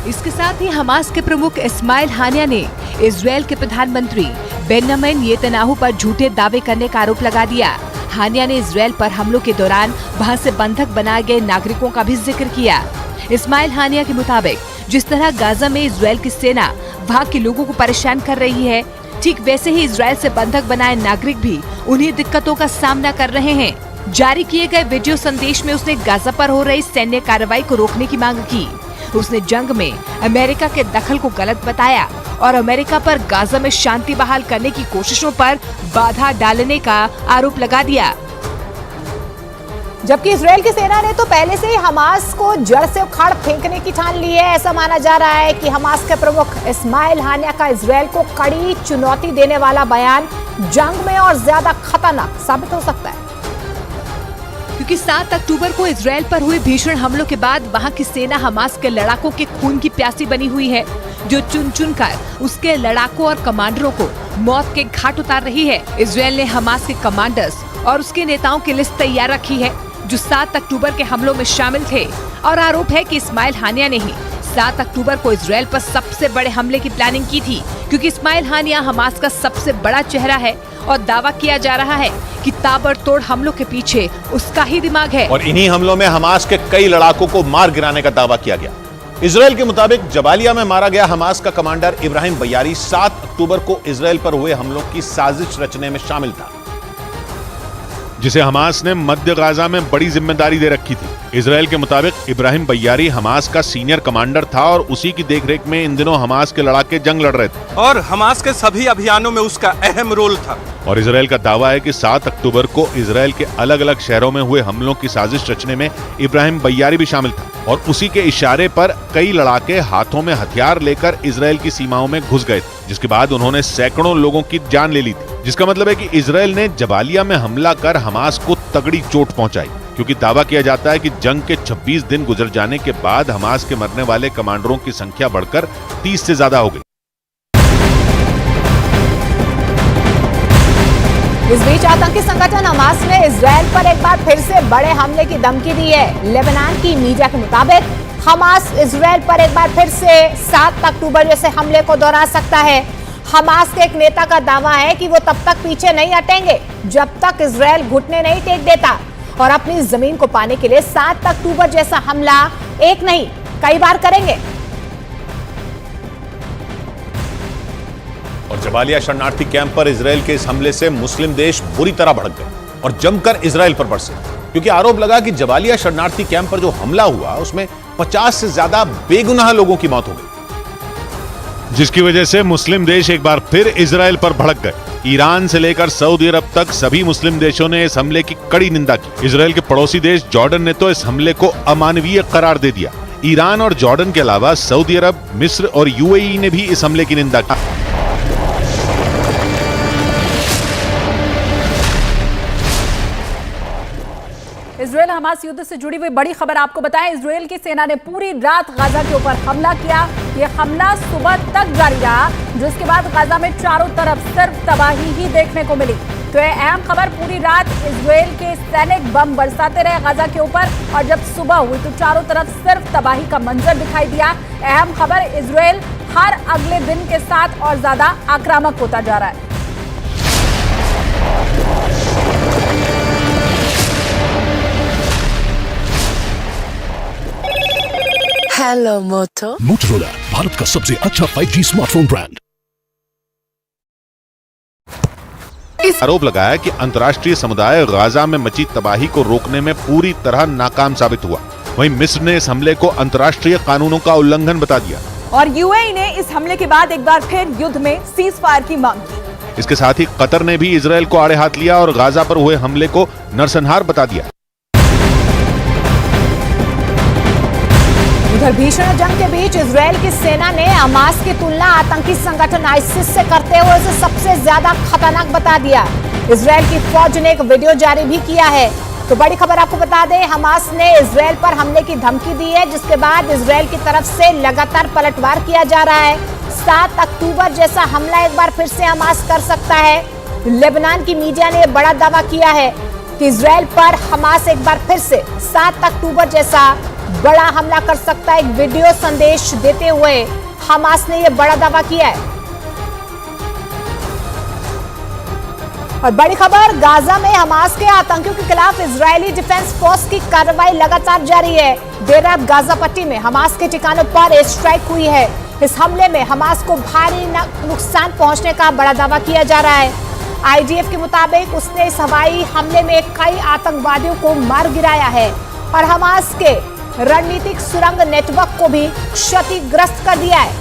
इसके साथ ही हमास के प्रमुख इस्माइल हानिया ने इजरायल के प्रधानमंत्री बेंजामिन नेतन्याहू पर झूठे दावे करने का आरोप लगा दिया। हानिया ने इजरायल पर हमलों के दौरान वहां से बंधक बनाए गए नागरिकों का भी जिक्र किया। इस्माइल हानिया के मुताबिक जिस तरह गाजा में इजरायल की सेना वहां के लोगों को परेशान कर रही है, ठीक वैसे ही इजरायल से बंधक बनाए नागरिक भी उन्हीं दिक्कतों का सामना कर रहे हैं। जारी किए गए वीडियो संदेश में उसने गाजा पर हो रही सैन्य कार्रवाई को रोकने की मांग की। उसने जंग में अमेरिका के दखल को गलत बताया और अमेरिका पर गाजा में शांति बहाल करने की कोशिशों पर बाधा डालने का आरोप लगा दिया। जबकि इजरायल की सेना ने तो पहले से ही हमास को जड़ से उखाड़ फेंकने की ठान ली है। ऐसा माना जा रहा है कि हमास के प्रमुख इस्माइल हानिया का इजरायल को कड़ी चुनौती देने वाला बयान जंग में और ज्यादा खतरनाक साबित हो सकता है, क्योंकि 7 अक्टूबर को इजरायल पर हुए भीषण हमलों के बाद वहां की सेना हमास के लड़ाकों के खून की प्यासी बनी हुई है, जो चुन चुन कर उसके लड़ाकों और कमांडरों को मौत के घाट उतार रही है। इजरायल ने हमास के कमांडर्स और उसके नेताओं की लिस्ट तैयार रखी है, जो 7 अक्टूबर के हमलों में शामिल थे, और आरोप है कि इस्माइल हानिया ने ही 7 अक्टूबर को इजरायल पर सबसे बड़े हमले की प्लानिंग की थी, क्योंकि इस्माइल हानिया हमास का सबसे बड़ा चेहरा है और दावा किया जा रहा है कि ताबड़तोड़ हमलों के पीछे उसका ही दिमाग है। और इन्हीं हमलों में हमास के कई लड़ाकों को मार गिराने का दावा किया गया। इजरायल के मुताबिक जबालिया में मारा गया हमास का कमांडर इब्राहिम बयारी 7 अक्टूबर को इजरायल पर हुए हमलों की साजिश रचने में शामिल था। जिसे हमास ने मध्य गाजा में बड़ी जिम्मेदारी दे रखी थी। इजराइल के मुताबिक इब्राहिम बयारी हमास का सीनियर कमांडर था और उसी की देखरेख में इन दिनों हमास के लड़ाके जंग लड़ रहे थे और हमास के सभी अभियानों में उसका अहम रोल था। और इजराइल का दावा है कि 7 अक्टूबर को इजराइल के अलग अलग शहरों में हुए हमलों की साजिश रचने में इब्राहिम बयारी भी शामिल था और उसी के इशारे पर कई लड़ाके हाथों में हथियार लेकर इजराइल की सीमाओं में घुस गए थे, जिसके बाद उन्होंने सैकड़ों लोगों की जान ले ली थी। जिसका मतलब है कि इजराइल ने जबालिया में हमला कर हमास को तगड़ी चोट पहुंचाई, क्योंकि दावा किया जाता है कि जंग के 26 दिन गुजर जाने के बाद हमास के मरने वाले कमांडरों की संख्या बढ़कर 30 से ज्यादा हो गई। इस बीच आतंकी संगठन हमास ने इजराइल पर एक बार फिर से बड़े हमले की धमकी दी है। लेबनान की मीडिया के मुताबिक हमास इजराइल पर एक बार फिर से 7 अक्टूबर जैसे हमले को दोहरा सकता है। हमास के एक नेता का दावा है कि वो तब तक पीछे नहीं हटेंगे जब तक इजराइल घुटने नहीं टेक देता और अपनी जमीन को पाने के लिए 7 अक्टूबर जैसा हमला एक नहीं कई बार करेंगे। और जबालिया शरणार्थी कैंप पर इजराइल के इस हमले से मुस्लिम देश बुरी तरह भड़क गए और जमकर इजराइल पर बरसे, क्योंकि आरोप लगा कि जबालिया शरणार्थी कैंप पर जो हमला हुआ उसमें 50 से ज्यादा बेगुनाह लोगों की मौत हो गई, जिसकी वजह से मुस्लिम देश एक बार फिर इजराइल पर भड़क गए। ईरान से लेकर सऊदी अरब तक सभी मुस्लिम देशों ने इस हमले की कड़ी निंदा की। इजराइल के पड़ोसी देश जॉर्डन ने तो इस हमले को अमानवीय करार दे दिया। ईरान और जॉर्डन के अलावा सऊदी अरब, मिस्र और यूएई ने भी इस हमले की निंदा की। इजराइल हमास युद्ध से जुड़ी हुई बड़ी खबर आपको बताएं। इजराइल की सेना ने पूरी रात गाजा के ऊपर हमला किया। यह हमला सुबह तक जारी रहा, जिसके बाद गाजा में चारों तरफ सिर्फ तबाही ही देखने को मिली। तो यह अहम खबर, पूरी रात इजराइल के सैनिक बम बरसाते रहे गाजा के ऊपर और जब सुबह हुई तो चारों तरफ सिर्फ तबाही का मंजर दिखाई दिया। अहम खबर, इजराइल हर अगले दिन के साथ और ज्यादा आक्रामक होता जा रहा है। हेलो मोटो। मोटोरोला, भारत का सबसे अच्छा 5G स्मार्टफोन ब्रांड। आरोप लगाया कि अंतर्राष्ट्रीय समुदाय गाजा में मची तबाही को रोकने में पूरी तरह नाकाम साबित हुआ। वहीं मिस्र ने इस हमले को अंतर्राष्ट्रीय कानूनों का उल्लंघन बता दिया और यूएई ने इस हमले के बाद एक बार फिर युद्ध में सीज फायर की मांग की। इसके साथ ही कतर ने भी इजराइल को आड़े हाथ लिया और गाजा पर हुए हमले को नरसंहार बता दिया। उधर भीषण जंग के बीच इजराइल की सेना ने हमास की तुलना आतंकी संगठन आईसिस से करते हुए इसे सबसे ज्यादा खतरनाक बता दिया। इजराइल की फौज ने एक वीडियो जारी भी किया है। तो बड़ी खबर आपको बता दें, हमास ने इजराइल पर हमले की धमकी दी है, जिसके बाद इजराइल की तरफ से लगातार पलटवार किया जा रहा है। 7 अक्टूबर जैसा हमला एक बार फिर से हमास कर सकता है। लेबनान की मीडिया ने बड़ा दावा किया है कि इजराइल पर हमास एक बार फिर से 7 अक्टूबर जैसा बड़ा हमला कर सकता है। एक वीडियो संदेश देते हुए हमास ने यह बड़ा दावा किया है। और बड़ी खबर, गाजा में हमास के आतंकियों के खिलाफ इजरायली डिफेंस फोर्स की कार्रवाई लगातार जारी है। देर रात गाजा पट्टी में हमास के ठिकानों पर एयर स्ट्राइक हुई है। इस हमले में हमास को भारी नुकसान पहुंचने का बड़ा दावा किया जा रहा है। आईडीएफ के मुताबिक उसने इस हवाई हमले में कई आतंकवादियों को मार गिराया है और हमास के रणनीतिक सुरंग नेटवर्क को भी क्षतिग्रस्त कर दिया है।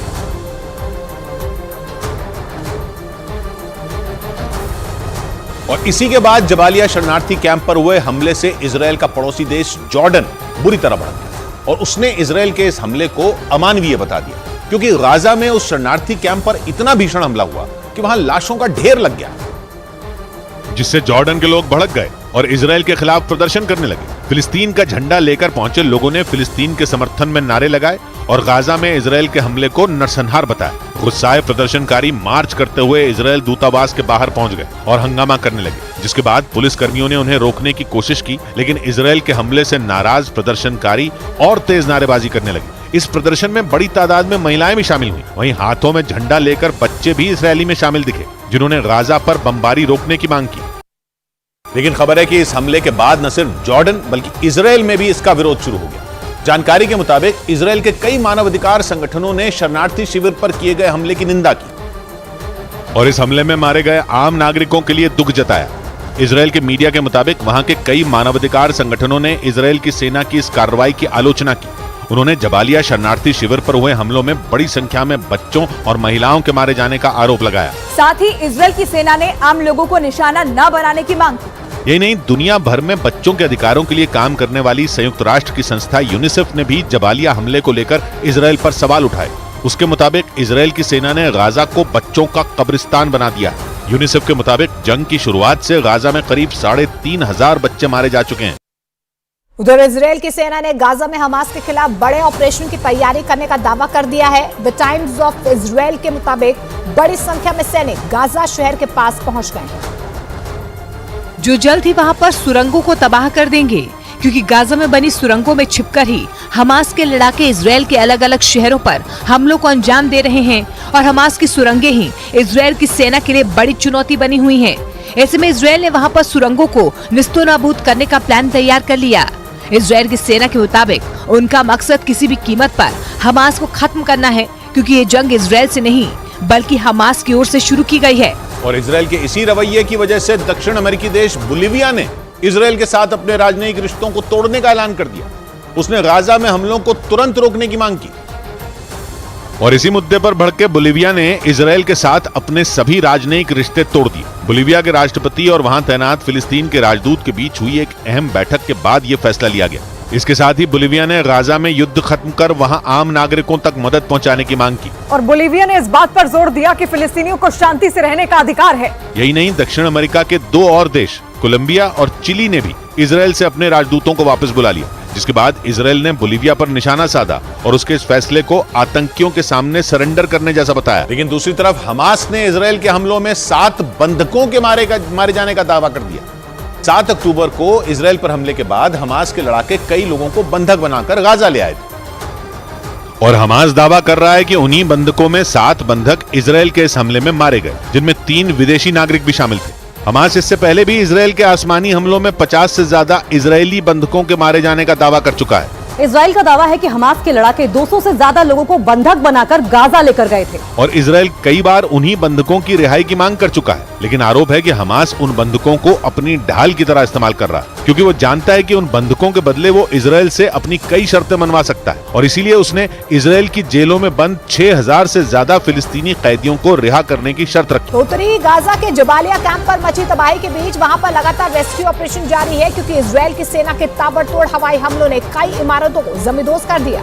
और इसी के बाद जबालिया शरणार्थी कैंप पर हुए हमले से इजराइल का पड़ोसी देश जॉर्डन बुरी तरह भड़क गया और उसने इजराइल के इस हमले को अमानवीय बता दिया, क्योंकि गाजा में उस शरणार्थी कैंप पर इतना भीषण हमला हुआ कि वहां लाशों का ढेर लग गया, जिससे जॉर्डन के लोग भड़क गए और इजराइल के खिलाफ प्रदर्शन करने लगे। फिलिस्तीन का झंडा लेकर पहुंचे लोगों ने फिलिस्तीन के समर्थन में नारे लगाए और गाजा में इजराइल के हमले को नरसंहार बताया। गुस्साए प्रदर्शनकारी मार्च करते हुए इजराइल दूतावास के बाहर पहुंच गए और हंगामा करने लगे, जिसके बाद पुलिस कर्मियों ने उन्हें रोकने की कोशिश की, लेकिन इजराइल के हमले से नाराज प्रदर्शनकारी और तेज नारेबाजी करने लगे। इस प्रदर्शन में बड़ी तादाद में महिलाएं भी शामिल हुई। वहीं हाथों में झंडा लेकर बच्चे भी इस रैली में शामिल दिखे, जिन्होंने गाजा पर बमबारी रोकने की मांग की। लेकिन खबर है कि इस हमले के बाद न सिर्फ जॉर्डन बल्कि इजराइल में भी इसका विरोध शुरू हो गया। जानकारी के मुताबिक इजराइल के कई मानवाधिकार संगठनों ने शरणार्थी शिविर पर किए गए हमले की निंदा की और इस हमले में मारे गए आम नागरिकों के लिए दुख जताया। इसराइल के मीडिया के मुताबिक वहां के कई मानवाधिकार संगठनों ने इसराइल की सेना की इस कार्रवाई की आलोचना की। उन्होंने जबालिया शरणार्थी शिविर पर हुए हमलों में बड़ी संख्या में बच्चों और महिलाओं के मारे जाने का आरोप लगाया। साथ ही इजराइल की सेना ने आम लोगों को निशाना न बनाने की मांग की। यही नहीं, दुनिया भर में बच्चों के अधिकारों के लिए काम करने वाली संयुक्त राष्ट्र की संस्था यूनिसेफ ने भी जबालिया हमले को लेकर इसराइल पर सवाल उठाए। उसके मुताबिक इसराइल की सेना ने गाजा को बच्चों का कब्रिस्तान बना दिया। यूनिसेफ के मुताबिक जंग की शुरुआत से गाजा में करीब 3,500 बच्चे मारे जा चुके हैं। उधर इजराइल की सेना ने गाजा में हमास के खिलाफ बड़े ऑपरेशन की तैयारी करने का दावा कर दिया है। द टाइम्स ऑफ इजराइल के मुताबिक बड़ी संख्या में सैनिक गाजा शहर के पास पहुंच गए, जो जल्द ही वहां पर सुरंगों को तबाह कर देंगे, क्योंकि गाजा में बनी सुरंगों में छिपकर ही हमास के लड़ाके इजराइल के अलग अलग शहरों पर हमलों को अंजाम दे रहे हैं और हमास की सुरंगें ही इजराइल की सेना के लिए बड़ी चुनौती बनी हुई हैं। ऐसे में इजराइल ने वहां पर सुरंगों को निस्तोनाबूद करने का प्लान तैयार कर लिया। इजराइल की सेना के मुताबिक उनका मकसद किसी भी कीमत पर हमास को खत्म करना है, क्योंकि ये जंग इजराइल से नहीं बल्कि हमास की ओर से शुरू की गई है। और इजराइल के इसी रवैये की वजह से दक्षिण अमेरिकी देश बोलिविया ने इजराइल के साथ अपने राजनयिक रिश्तों को तोड़ने का ऐलान कर दिया। उसने गाजा में हमलों को तुरंत रोकने की मांग की। और इसी मुद्दे पर भड़के बोलिविया ने इजराइल के साथ अपने सभी राजनयिक रिश्ते तोड़ दिए। बोलिविया के राष्ट्रपति और वहां तैनात फिलिस्तीन के राजदूत के बीच हुई एक अहम बैठक के बाद यह फैसला लिया गया। इसके साथ ही बोलिविया ने गाजा में युद्ध खत्म कर वहां आम नागरिकों तक मदद पहुंचाने की मांग की। और बोलिविया ने इस बात पर जोर दिया कि फिलिस्तीनियों को शांति से रहने का अधिकार है। यही नहीं, दक्षिण अमेरिका के 2 और देश कोलंबिया और चिली ने भी इजराइल से अपने राजदूतों को वापस बुला लिया, जिसके बाद इजराइल ने बोलिविया पर निशाना साधा और उसके इस फैसले को आतंकियों के सामने सरेंडर करने जैसा बताया। लेकिन दूसरी तरफ हमास ने इजराइल के हमलों में 7 बंधकों के मारे जाने का दावा कर दिया। 7 अक्टूबर को इजराइल पर हमले के बाद हमास के लड़ाके कई लोगों को बंधक बनाकर गाजा ले आए थे। और हमास दावा कर रहा है कि उन्हीं बंधकों में 7 बंधक इजराइल के इस हमले में मारे गए, जिनमें 3 विदेशी नागरिक भी शामिल थे। हमास इससे पहले भी इजराइल के आसमानी हमलों में 50 से ज्यादा इजरायली बंधकों के मारे जाने का दावा कर चुका है। इजराइल का दावा है कि हमास के लड़ाके 200 से ज्यादा लोगों को बंधक बनाकर गाजा लेकर गए थे। और इजराइल कई बार उन्हीं बंधकों की रिहाई की मांग कर चुका है, लेकिन आरोप है कि हमास उन बंधकों को अपनी ढाल की तरह इस्तेमाल कर रहा है, क्योंकि वो जानता है कि उन बंधकों के बदले वो इजराइल से अपनी कई शर्तें मनवा सकता है। और इसीलिए उसने इजराइल की जेलों में बंद 6,000 से ज्यादा फिलिस्तीनी कैदियों को रिहा करने की शर्त रखी। उत्तरी गाजा के जबालिया कैंप पर मची तबाही के बीच वहां पर लगातार रेस्क्यू ऑपरेशन जारी है, क्योंकि इजराइल की सेना के ताबड़तोड़ हवाई हमलों ने कई इमारतों को जमींदोज कर दिया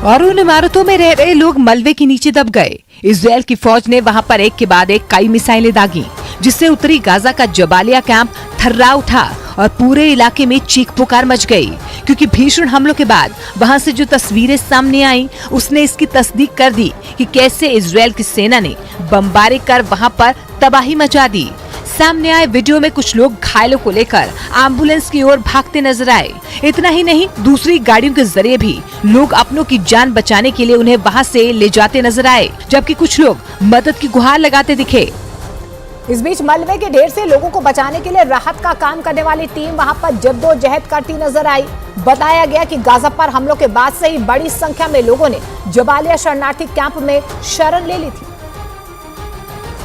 और उन इमारतों में रह रहे लोग मलबे के नीचे दब गए। इजराइल की फौज ने वहां पर एक के बाद एक कई मिसाइलें दागी, जिससे उत्तरी गाजा का जबालिया कैंप थर्रा उठा और पूरे इलाके में चीख पुकार मच गई, क्योंकि भीषण हमलों के बाद वहां से जो तस्वीरें सामने आई उसने इसकी तस्दीक कर दी कि कैसे इजराइल की सेना ने बमबारी कर वहां पर तबाही मचा दी। सामने आए वीडियो में कुछ लोग घायलों को लेकर एम्बुलेंस की ओर भागते नजर आए। इतना ही नहीं, दूसरी गाड़ियों के जरिए भी लोग अपनों की जान बचाने के लिए उन्हें वहां से ले जाते नजर आए, जबकि कुछ लोग मदद की गुहार लगाते दिखे। इस बीच मलबे के ढेर से लोगों को बचाने के लिए राहत का काम करने वाली टीम वहां पर जद्दोजहद करती नजर आई। बताया गया कि गाजा पर हमलों के बाद से ही बड़ी संख्या में लोगों ने जबालिया शरणार्थी कैंप में शरण ले ली थी।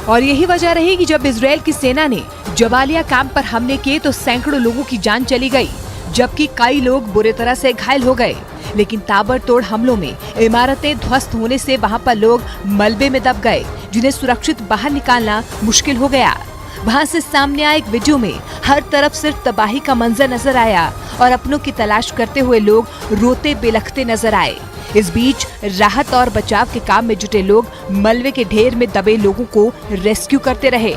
और यही वजह रही कि जब इजराइल की सेना ने जबालिया कैंप पर हमले किए तो सैकड़ों लोगों की जान चली गई, जबकि कई लोग बुरी तरह से घायल हो गए। लेकिन ताबड़तोड़ हमलों में इमारतें ध्वस्त होने से वहां पर लोग मलबे में दब गए, जिन्हें सुरक्षित बाहर निकालना मुश्किल हो गया। वहां से सामने आए एक वीडियो में हर तरफ सिर्फ तबाही का मंजर नजर आया और अपनों की तलाश करते हुए लोग रोते बिलखते नजर आए। इस बीच राहत और बचाव के काम में जुटे लोग मलबे के ढेर में दबे लोगों को रेस्क्यू करते रहे।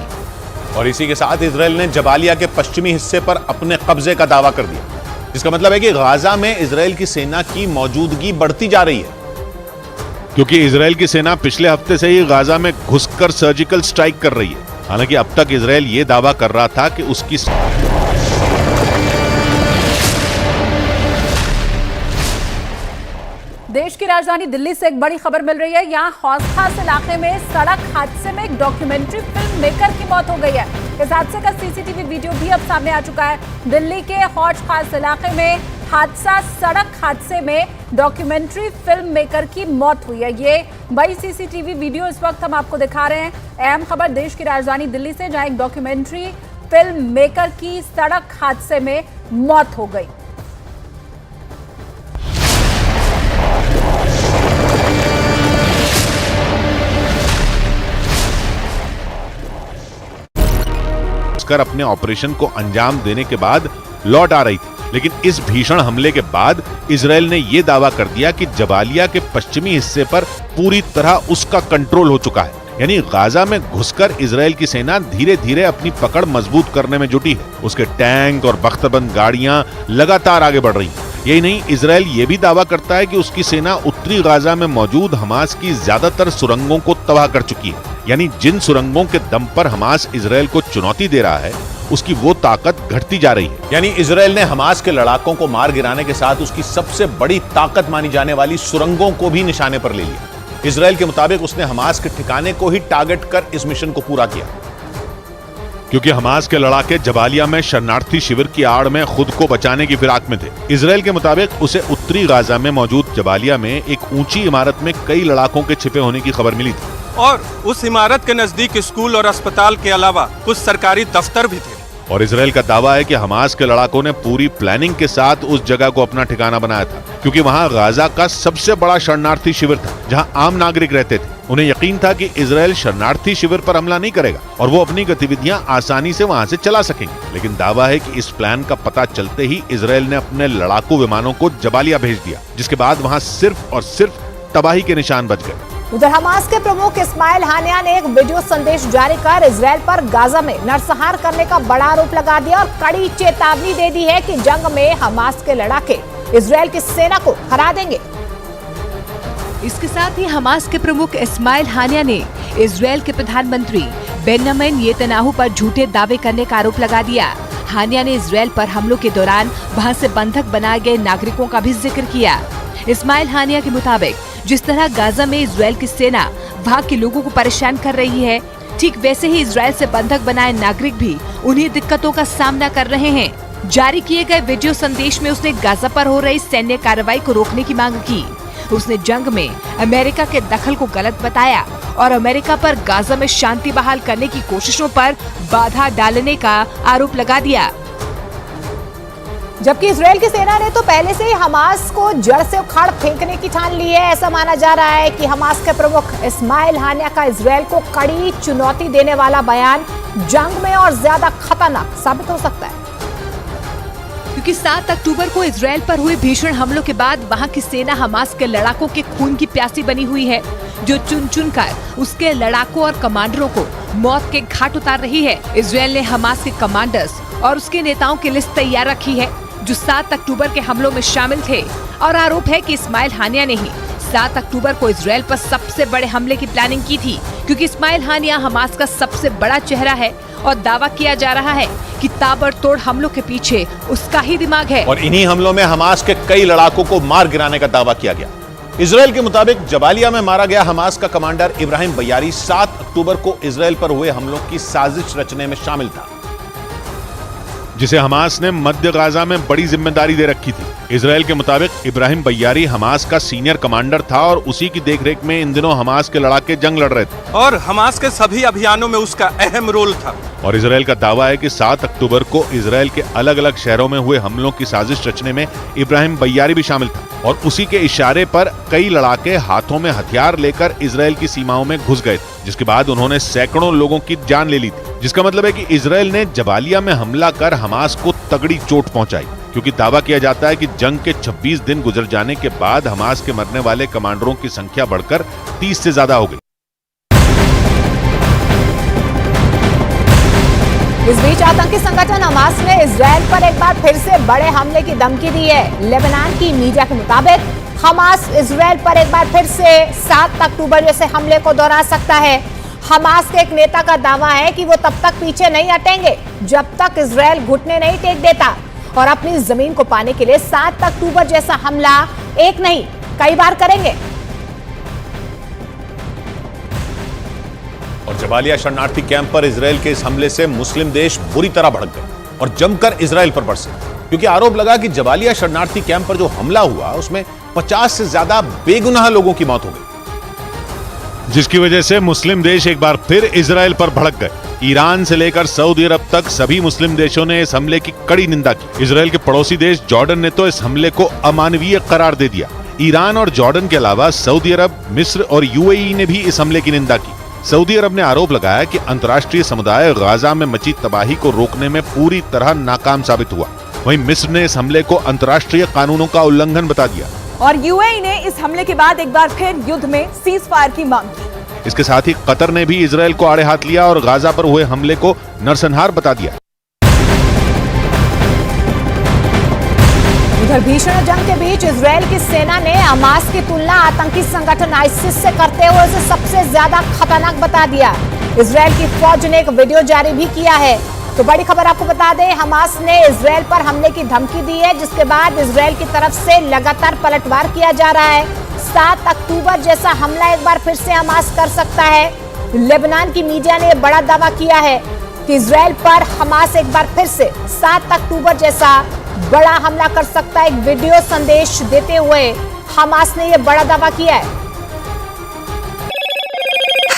और इसी के साथ इजराइल ने जबालिया के पश्चिमी हिस्से पर अपने कब्जे का दावा कर दिया, जिसका मतलब है कि गाजा में इजराइल की सेना की मौजूदगी बढ़ती जा रही है, क्योंकि इजराइल की सेना पिछले हफ्ते से ही गाजा में घुसकर सर्जिकल स्ट्राइक कर रही है। हालांकि अब तक इजराइल ये दावा कर रहा था कि उसकी देश की राजधानी दिल्ली से एक बड़ी खबर मिल रही है। यहाँ हौज खास इलाके में सड़क हादसे में एक डॉक्यूमेंट्री फिल्म मेकर की मौत हो गई है। इस हादसे का सीसीटीवी वीडियो भी अब सामने आ चुका है। दिल्ली के हौज खास इलाके में हादसा, सड़क हादसे में डॉक्यूमेंट्री फिल्म मेकर की मौत हुई है। ये बड़ी सीसीटीवी वीडियो इस वक्त हम आपको दिखा रहे हैं। अहम खबर देश की राजधानी दिल्ली से, जहां एक डॉक्यूमेंट्री फिल्म मेकर की सड़क हादसे में मौत हो गई। कर अपने ऑपरेशन को अंजाम देने के बाद लौट आ रही थी, लेकिन इस भीषण हमले के बाद इजरायल ने यह दावा कर दिया कि जबालिया के पश्चिमी हिस्से पर पूरी तरह उसका कंट्रोल हो चुका है। यानी गाजा में घुसकर इजरायल की सेना धीरे धीरे अपनी पकड़ मजबूत करने में जुटी है। उसके टैंक और बख्तबंद गाड़ियां लगातार आगे बढ़ रही हैं। यही नहीं, इजरायल ये भी दावा करता है कि उसकी सेना उत्तरी गाजा में मौजूद हमास की ज्यादातर सुरंगों को तबाह कर चुकी है। यानी जिन सुरंगों के दम पर हमास इजरायल को चुनौती दे रहा है, उसकी वो ताकत घटती जा रही है। यानी इजरायल ने हमास के लड़ाकों को मार गिराने के साथ उसकी सबसे बड़ी ताकत मानी जाने वाली सुरंगों को भी निशाने पर ले लिया। इजरायल के मुताबिक उसने हमास के ठिकाने को ही टारगेट कर इस मिशन को पूरा किया। क्योंकि हमास के लड़ाके जबालिया में शरणार्थी शिविर की आड़ में खुद को बचाने की फिराक में थे। इजरायल के मुताबिक उसे उत्तरी गाजा में मौजूद जबालिया में एक ऊंची इमारत में कई लड़ाकों के छिपे होने की खबर मिली थी और उस इमारत के नजदीक स्कूल और अस्पताल के अलावा कुछ सरकारी दफ्तर भी थे। और इजरायल का दावा है कि हमास के लड़ाकों ने पूरी प्लानिंग के साथ उस जगह को अपना ठिकाना बनाया था, क्योंकि वहां गाजा का सबसे बड़ा शरणार्थी शिविर था जहां आम नागरिक रहते थे। उन्हें यकीन था कि इजरायल शरणार्थी शिविर पर हमला नहीं करेगा और वो अपनी गतिविधियां आसानी से वहां से चला सकेंगे। लेकिन दावा है कि इस प्लान का पता चलते ही इजरायल ने अपने लड़ाकू विमानों को जबालिया भेज दिया, जिसके बाद वहां सिर्फ और सिर्फ तबाही के निशान बच गए। उधर हमास के प्रमुख इस्माइल हानिया ने एक वीडियो संदेश जारी कर इजरायल पर गाजा में नरसंहार करने का बड़ा आरोप लगा दिया और कड़ी चेतावनी दे दी है कि जंग में हमास के लड़ाके इजरायल की सेना को हरा देंगे। इसके साथ ही हमास के प्रमुख इस्माइल हानिया ने इजरायल के प्रधानमंत्री बेन्यामिन नेतन्याहू पर झूठे दावे करने का आरोप लगा दिया। हानिया ने इजरायल पर हमलों के दौरान वहां से बंधक बनाए गए नागरिकों का भी जिक्र किया। इस्माइल हानिया के मुताबिक जिस तरह गाजा में इजरायल की सेना वहां के लोगों को परेशान कर रही है, ठीक वैसे ही इजरायल से बंधक बनाए नागरिक भी उन्हीं दिक्कतों का सामना कर रहे हैं। जारी किए गए वीडियो संदेश में उसने गाजा पर हो रही सैन्य कार्रवाई को रोकने की मांग की। उसने जंग में अमेरिका के दखल को गलत बताया और अमेरिका पर गाजा में शांति बहाल करने की कोशिशों पर बाधा डालने का आरोप लगा दिया। जबकि इजरायल की सेना ने तो पहले से ही हमास को जड़ से उखाड़ फेंकने की ठान ली है। ऐसा माना जा रहा है कि हमास के प्रमुख इस्माइल हानिया का इजरायल को कड़ी चुनौती देने वाला बयान जंग में और ज्यादा खतरनाक साबित हो सकता है, क्योंकि 7 अक्टूबर को इजरायल पर हुए भीषण हमलों के बाद वहां की सेना हमास के लड़ाकों के खून की प्यासी बनी हुई है, जो चुन चुन कर उसके लड़ाकों और कमांडरों को मौत के घाट उतार रही है। इजरायल ने हमास के कमांडर्स और उसके नेताओं की लिस्ट तैयार रखी है जो 7 अक्टूबर के हमलों में शामिल थे और आरोप है कि इस्माइल हानिया ने ही 7 अक्टूबर को इजरायल पर सबसे बड़े हमले की प्लानिंग की थी, क्योंकि इस्माइल हानिया हमास का सबसे बड़ा चेहरा है और दावा किया जा रहा है कि ताबड़तोड़ हमलों के पीछे उसका ही दिमाग है। और इन्हीं हमलों में हमास के कई लड़ाकों को मार गिराने का दावा किया गया। इजरायल के मुताबिक जबालिया में मारा गया हमास का कमांडर इब्राहिम बयारी 7 अक्टूबर को इजरायल पर हुए हमलों की साजिश रचने में शामिल था, जिसे हमास ने मध्य गाजा में बड़ी जिम्मेदारी दे रखी थी। इजरायल के मुताबिक इब्राहिम बयारी हमास का सीनियर कमांडर था और उसी की देखरेख में इन दिनों हमास के लड़ाके जंग लड़ रहे थे और हमास के सभी अभियानों में उसका अहम रोल था। और इजरायल का दावा है कि 7 अक्टूबर को इजरायल के अलग अलग शहरों में हुए हमलों की साजिश रचने में इब्राहिम बयारी भी शामिल था और उसी के इशारे पर कई लड़ाके हाथों में हथियार लेकर इजरायल की सीमाओं में घुस गए थे, जिसके बाद उन्होंने सैकड़ों लोगों की जान ले ली थी। जिसका मतलब है कि इजरायल ने जबालिया में हमला कर हमास को तगड़ी चोट पहुंचाई, क्योंकि दावा किया जाता है कि जंग के 26 दिन गुजर जाने के बाद हमास के मरने वाले कमांडरों की संख्या बढ़कर 30 से ज्यादा हो गई। इस बीच आतंकी संगठन हमास ने इजरायल पर एक बार फिर से बड़े हमले की धमकी दी है। लेबनान की मीडिया के मुताबिक हमास इजरायल पर एक बार फिर से 7 अक्टूबर जैसे हमले को दोहरा सकता है। हमास के एक नेता का दावा है कि वो तब तक पीछे नहीं हटेंगे जब तक इजरायल घुटने नहीं टेक देता और अपनी जमीन को पाने के लिए 7 अक्टूबर जैसा हमला एक नहीं कई बार करेंगे। और जबालिया शरणार्थी कैंप पर इजरायल के इस हमले से मुस्लिम देश बुरी तरह भड़क गए और जमकर इजरायल पर बरसे, क्योंकि आरोप लगा कि जबालिया शरणार्थी कैंप पर जो हमला हुआ उसमें 50 से ज्यादा बेगुनाह लोगों की मौत हो गई, जिसकी वजह से मुस्लिम देश एक बार फिर इजरायल पर भड़क गए। ईरान से लेकर सऊदी अरब तक सभी मुस्लिम देशों ने इस हमले की कड़ी निंदा की। इजरायल के पड़ोसी देश जॉर्डन ने तो इस हमले को अमानवीय करार दे दिया। ईरान और जॉर्डन के अलावा सऊदी अरब, मिस्र और यूएई ने भी इस हमले की निंदा की। सऊदी अरब ने आरोप लगाया कि अंतर्राष्ट्रीय समुदाय गाजा में मची तबाही को रोकने में पूरी तरह नाकाम साबित हुआ। वहीं मिस्र ने इस हमले को अंतर्राष्ट्रीय कानूनों का उल्लंघन बता दिया और यूएई ने इस हमले के बाद एक बार फिर युद्ध में सीज फायर की मांग की। इसके साथ ही कतर ने भी इजरायल को आड़े हाथ लिया और गाजा पर हुए हमले को नरसंहार बता दिया। उधर भीषण जंग के बीच इजरायल की सेना ने हमास की तुलना आतंकी संगठन आईसिस से करते हुए उसे सबसे ज्यादा खतरनाक बता दिया। इजरायल की फौज ने एक वीडियो जारी भी किया है। तो बड़ी खबर आपको बता दें, हमास ने इजरायल पर हमले की धमकी दी है, जिसके बाद इजरायल की तरफ से लगातार पलटवार किया जा रहा है। 7 अक्टूबर जैसा हमला एक बार फिर से हमास कर सकता है। लेबनान की मीडिया ने बड़ा दावा किया है कि इजरायल पर हमास एक बार फिर से 7 अक्टूबर जैसा बड़ा हमला कर सकता है। एक वीडियो संदेश देते हुए हमास ने यह बड़ा दावा किया है।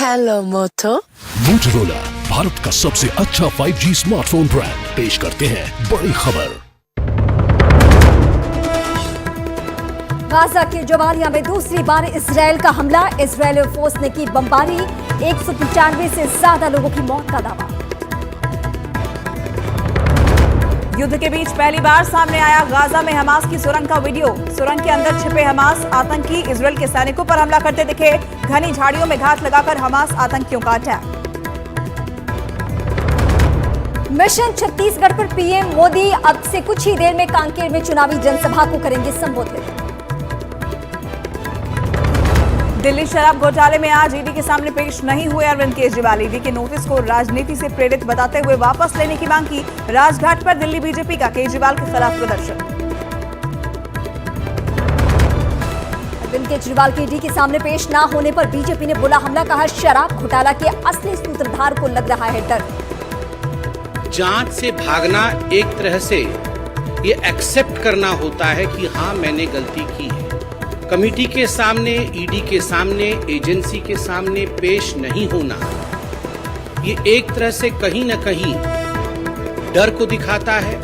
हेलो मोटो। मोटोरोला भारत का सबसे अच्छा 5G स्मार्टफोन ब्रांड पेश करते हैं बड़ी खबर। गाजा के जबालिया में दूसरी बार इजरायल का हमला। इजरायली फोर्स ने की बमबारी। 195 से ज्यादा लोगों की मौत का दावा। युद्ध के बीच पहली बार सामने आया गाजा में हमास की सुरंग का वीडियो। सुरंग के अंदर छिपे हमास आतंकी इजरायल के सैनिकों पर हमला करते दिखे। घनी झाड़ियों में घात लगाकर हमास आतंकियों का अटैक। मिशन छत्तीसगढ़ पर पीएम मोदी अब से कुछ ही देर में कांकेर में चुनावी जनसभा को करेंगे संबोधित। दिल्ली शराब घोटाले में आज ईडी के सामने पेश नहीं हुए अरविंद केजरीवाल। ईडी के नोटिस को राजनीति से प्रेरित बताते हुए वापस लेने की मांग की। राजघाट पर दिल्ली बीजेपी का केजरीवाल के खिलाफ प्रदर्शन। अरविंद केजरीवाल के ईडी के सामने पेश न होने पर बीजेपी ने बोला हमला। कहा शराब घोटाला के असली सूत्रधार को लग रहा है डर। जांच से भागना एक तरह से ये एक्सेप्ट करना होता है कि हाँ मैंने गलती की है। कमेटी के सामने, ईडी के सामने, एजेंसी के सामने पेश नहीं होना, ये एक तरह से कहीं न कहीं डर को दिखाता है।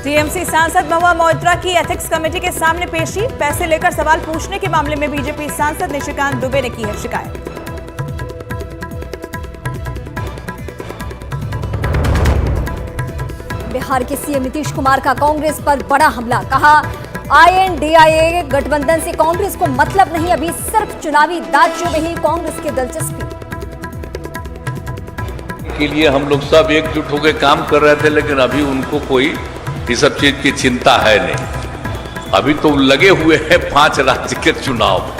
टीएमसी सांसद महुआ मोइत्रा की एथिक्स कमेटी के सामने पेशी। पैसे लेकर सवाल पूछने के मामले में बीजेपी सांसद निशिकांत दुबे ने की है शिकायत। बिहार के सीएम नीतीश कुमार का कांग्रेस पर बड़ा हमला। कहा INDIA गठबंधन से कांग्रेस को मतलब नहीं, अभी सिर्फ चुनावी दांवों में ही कांग्रेस की दिलचस्पी के लिए हम लोग सब एकजुट होकर काम कर रहे थे, लेकिन अभी उनको कोई इस सब चीज की चिंता है नहीं। अभी तो लगे हुए हैं 5 राज्य के चुनाव।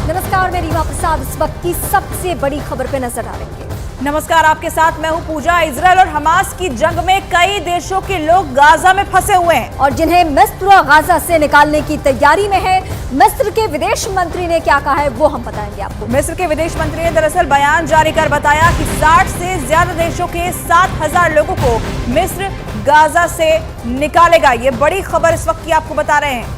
नमस्कार, मैं रीमा प्रसाद इस वक्त की सबसे बड़ी खबर पे नजर डालेंगे। नमस्कार, आपके साथ मैं हूं पूजा। इजरायल और हमास की जंग में कई देशों के लोग गाजा में फंसे हुए हैं और जिन्हें मिस्र गाजा से निकालने की तैयारी में है। मिस्र के विदेश मंत्री ने क्या कहा है वो हम बताएंगे आपको। मिस्र के विदेश मंत्री ने दरअसल बयान जारी कर बताया कि 60 से ज्यादा देशों के 7,000 लोगों को मिस्र गाजा से निकालेगा। ये बड़ी खबर इस वक्त की आपको बता रहे हैं।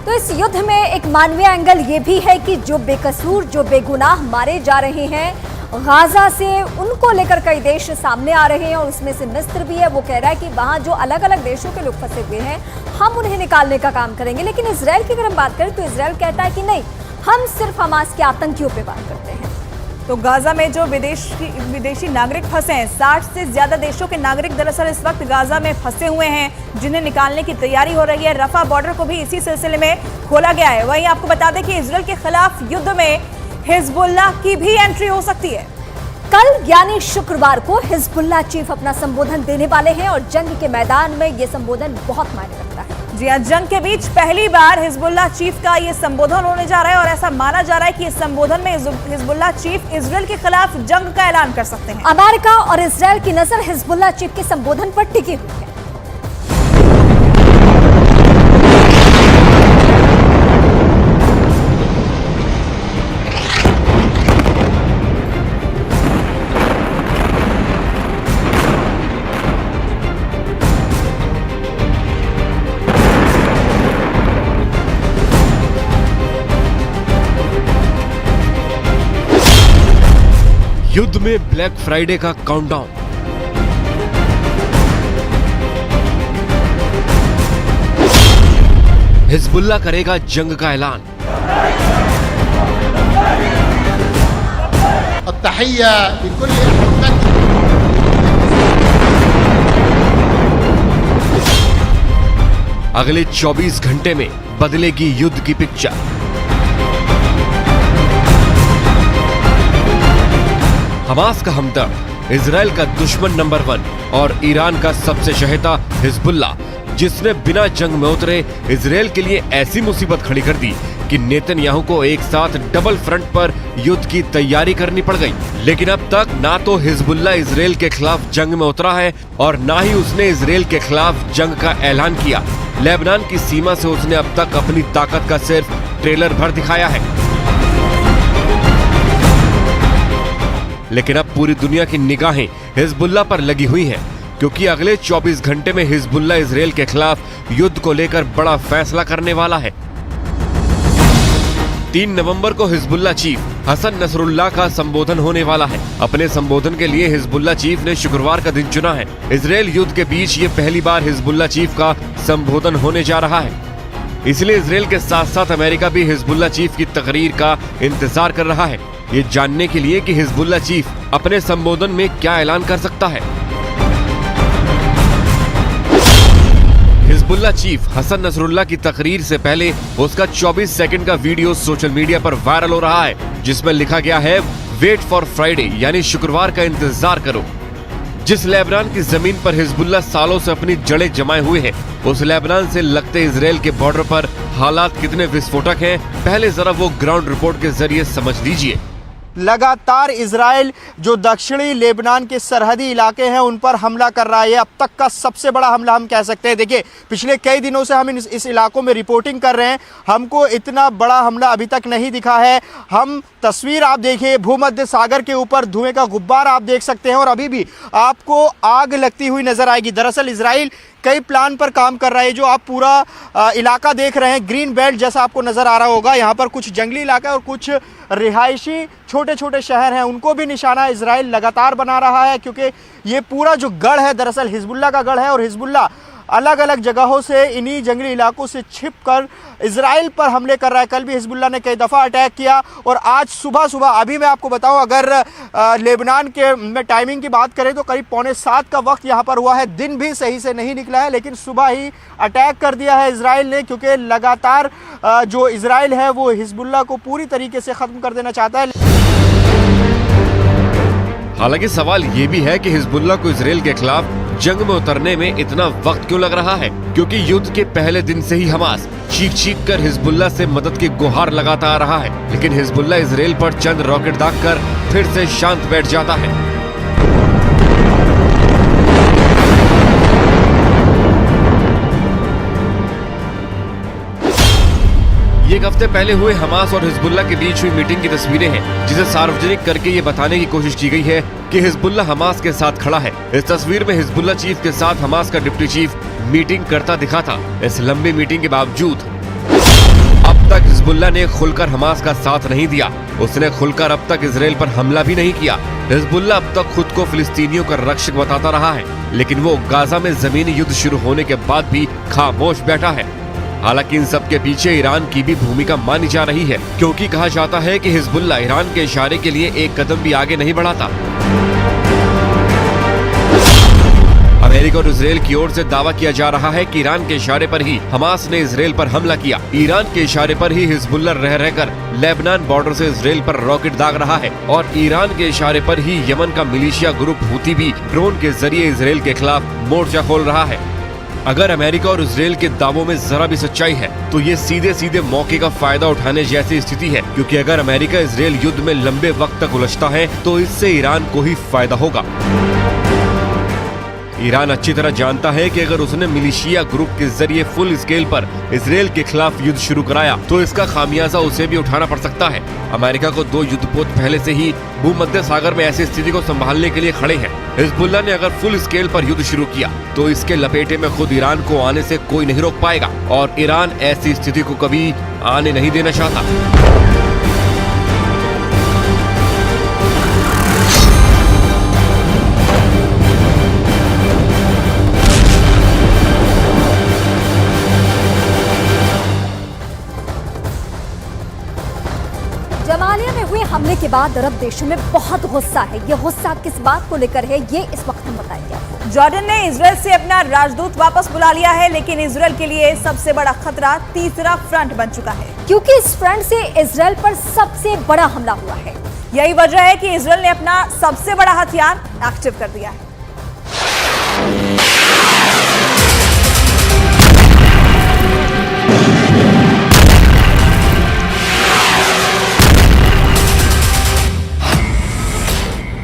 तो इस युद्ध में एक मानवीय एंगल ये भी है कि जो बेकसूर, जो बेगुनाह मारे जा रहे हैं गाजा से, उनको लेकर कई देश सामने आ रहे हैं और उसमें से मिस्र भी है। वो कह रहा है कि वहाँ जो अलग अलग देशों के लोग फंसे हुए हैं हम उन्हें निकालने का काम करेंगे। लेकिन इजरायल की अगर हम बात करें तो इजरायल कहता है कि नहीं, हम सिर्फ हमास के आतंकियों पे बात करते हैं। तो गाजा में जो विदेशी नागरिक फंसे हैं, 60 से ज्यादा देशों के नागरिक दरअसल इस वक्त गाजा में फंसे हुए हैं, जिन्हें निकालने की तैयारी हो रही है। रफा बॉर्डर को भी इसी सिलसिले में खोला गया है। वहीं आपको बता दें कि इजरायल के खिलाफ युद्ध में हिजबुल्लाह की भी एंट्री हो सकती है। कल यानी शुक्रवार को हिजबुल्लाह चीफ अपना संबोधन देने वाले हैं और जंग के मैदान में यह संबोधन बहुत मायने रखता है। जी हां, जंग के बीच पहली बार हिजबुल्लाह चीफ का यह संबोधन होने जा रहा है और ऐसा माना जा रहा है कि इस संबोधन में हिजबुल्लाह चीफ इजरायल के खिलाफ जंग का ऐलान कर सकते हैं। अमेरिका और इजरायल की नजर हिजबुल्लाह चीफ के संबोधन पर टिकी हुई है। युद्ध में ब्लैक फ्राइडे का काउंटडाउन। हिजबुल्लाह करेगा जंग का ऐलान। अगले 24 घंटे में बदलेगी युद्ध की पिक्चर। हमास का हमदर्द, इजराइल का दुश्मन नंबर 1 और ईरान का सबसे चहेता हिजबुल्लाह, जिसने बिना जंग में उतरे इजराइल के लिए ऐसी मुसीबत खड़ी कर दी कि नेतन्याहू को एक साथ डबल फ्रंट पर युद्ध की तैयारी करनी पड़ गई। लेकिन अब तक ना तो हिजबुल्लाह इजराइल के खिलाफ जंग में उतरा है और ना ही उसने इजराइल के खिलाफ जंग का ऐलान किया। लेबनान की सीमा से उसने अब तक अपनी ताकत का सिर्फ ट्रेलर भर दिखाया है। लेकिन अब पूरी दुनिया की निगाहें हिजबुल्लाह पर लगी हुई हैं, क्योंकि अगले 24 घंटे में हिजबुल्लाह इजराइल के खिलाफ युद्ध को लेकर बड़ा फैसला करने वाला है। 3 नवंबर को हिजबुल्लाह चीफ हसन नसरुल्लाह का संबोधन होने वाला है। अपने संबोधन के लिए हिजबुल्लाह चीफ ने शुक्रवार का दिन चुना है। इजराइल युद्ध के बीच ये पहली बार हिजबुल्लाह चीफ का संबोधन होने जा रहा है। इसलिए इजराइल के साथ साथ अमेरिका भी हिजबुल्लाह चीफ की तकरीर का इंतजार कर रहा है, ये जानने के लिए कि हिजबुल्लाह चीफ अपने संबोधन में क्या ऐलान कर सकता है। हिजबुल्लाह चीफ हसन नसरुल्लाह की तकरीर से पहले उसका 24 सेकंड का वीडियो सोशल मीडिया पर वायरल हो रहा है, जिसमें लिखा गया है वेट फॉर फ्राइडे, यानी शुक्रवार का इंतजार करो। जिस लेबनान की जमीन पर हिजबुल्लाह सालों से अपनी जड़ें जमाए हुए है, उस लेबनान से लगते इजराइल के बॉर्डर पर हालात कितने विस्फोटक हैं, पहले जरा वो ग्राउंड रिपोर्ट के जरिए समझ लीजिए। लगातार इजराइल जो दक्षिणी लेबनान के सरहदी इलाके हैं उन पर हमला कर रहा है। अब तक का सबसे बड़ा हमला हम कह सकते हैं। देखिए, पिछले कई दिनों से हम इस इलाकों में रिपोर्टिंग कर रहे हैं, हमको इतना बड़ा हमला अभी तक नहीं दिखा है। हम तस्वीर आप देखिए, भूमध्य सागर के ऊपर धुएं का गुब्बार आप देख सकते हैं और अभी भी आपको आग लगती हुई नजर आएगी। दरअसल इजराइल कई प्लान पर काम कर रहा है। जो आप पूरा इलाका देख रहे हैं, ग्रीन बेल्ट जैसा आपको नज़र आ रहा होगा, यहाँ पर कुछ जंगली इलाका है और कुछ रिहायशी छोटे छोटे शहर हैं, उनको भी निशाना इजराइल लगातार बना रहा है, क्योंकि ये पूरा जो गढ़ है दरअसल हिजबुल्लाह का गढ़ है और हिजबुल्लाह अलग अलग जगहों से इन्हीं जंगली इलाकों से छिपकर इजराइल पर हमले कर रहा है। कल भी हिजबुल्लाह ने कई दफ़ा अटैक किया और आज सुबह अभी मैं आपको बताऊं, अगर लेबनान के में टाइमिंग की बात करें तो करीब 6:45 का वक्त यहाँ पर हुआ है। दिन भी सही से नहीं निकला है, लेकिन सुबह ही अटैक कर दिया है इजराइल ने, क्योंकि लगातार जो इजराइल है वो हिजबुल्लाह को पूरी तरीके से ख़त्म कर देना चाहता है। हालांकि सवाल ये भी है कि हिजबुल्लाह को इजराइल के खिलाफ जंग में उतरने में इतना वक्त क्यों लग रहा है, क्योंकि युद्ध के पहले दिन से ही हमास चीख कर हिजबुल्लाह से मदद की गुहार लगाता आ रहा है। लेकिन हिजबुल्लाह इजराइल पर चंद रॉकेट दागकर फिर से शांत बैठ जाता है। एक हफ्ते पहले हुए हमास और हिजबुल्लाह के बीच हुई मीटिंग की तस्वीरें हैं, जिसे सार्वजनिक करके ये बताने की कोशिश की गई है कि हिजबुल्लाह हमास के साथ खड़ा है। इस तस्वीर में हिजबुल्लाह चीफ के साथ हमास का डिप्टी चीफ मीटिंग करता दिखा था। इस लंबी मीटिंग के बावजूद अब तक हिजबुल्लाह ने खुलकर हमास का साथ नहीं दिया। उसने खुलकर अब तक इजराइल पर हमला भी नहीं किया। हिजबुल्लाह अब तक खुद को फिलिस्तीनियों का रक्षक बताता रहा है, लेकिन वो गाजा में जमीनी युद्ध शुरू होने के बाद भी खामोश बैठा है। हालांकि इन सब के पीछे ईरान की भी भूमिका मानी जा रही है, क्योंकि कहा जाता है कि हिजबुल्लाह ईरान के इशारे के लिए एक कदम भी आगे नहीं बढ़ाता। अमेरिका और इजराइल की ओर से दावा किया जा रहा है कि ईरान के इशारे पर ही हमास ने इजराइल पर हमला किया। ईरान के इशारे पर ही हिजबुल्लाह रह रहकर लेबनान बॉर्डर से इजराइल पर रॉकेट दाग रहा है और ईरान के इशारे पर ही यमन का मिलिशिया ग्रुप हूती भी ड्रोन के जरिए इजराइल के खिलाफ मोर्चा खोल रहा है। अगर अमेरिका और इजराइल के दावों में जरा भी सच्चाई है तो ये सीधे सीधे मौके का फायदा उठाने जैसी स्थिति है, क्योंकि अगर अमेरिका इजराइल युद्ध में लंबे वक्त तक उलझता है तो इससे ईरान को ही फायदा होगा। ईरान अच्छी तरह जानता है कि अगर उसने मिलिशिया ग्रुप के जरिए फुल स्केल पर इजराइल के खिलाफ युद्ध शुरू कराया तो इसका खामियाजा उसे भी उठाना पड़ सकता है। अमेरिका को 2 युद्धपोत पहले से ही भूमध्य सागर में ऐसी स्थिति को संभालने के लिए खड़े हैं। हिजबुल्लाह ने अगर फुल स्केल पर युद्ध शुरू किया तो इसके लपेटे में खुद ईरान को आने से कोई नहीं रोक पाएगा और ईरान ऐसी स्थिति को कभी आने नहीं देना चाहता। जमालिया में हुए हमले के बाद अरब देशों में बहुत गुस्सा है। ये गुस्सा किस बात को लेकर है, ये इस वक्त हम बताएंगे। जॉर्डन ने इजराइल से अपना राजदूत वापस बुला लिया है, लेकिन इजराइल के लिए सबसे बड़ा खतरा तीसरा फ्रंट बन चुका है, क्योंकि इस फ्रंट से इजराइल पर सबसे बड़ा हमला हुआ है। यही वजह है कि इजराइल ने अपना सबसे बड़ा हथियार एक्टिव कर दिया है।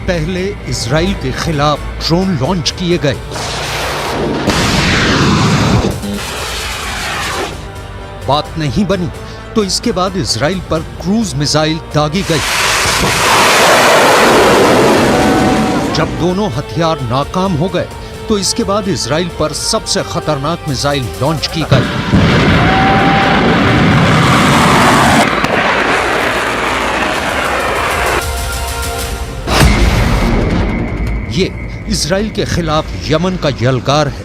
पहले इजराइल के खिलाफ ड्रोन लॉन्च किए गए, बात नहीं बनी तो इसके बाद इजराइल पर क्रूज मिसाइल दागी गई। जब दोनों हथियार नाकाम हो गए तो इसके बाद इजराइल पर सबसे खतरनाक मिसाइल लॉन्च की गई। ये इजराइल के खिलाफ यमन का यलगार है।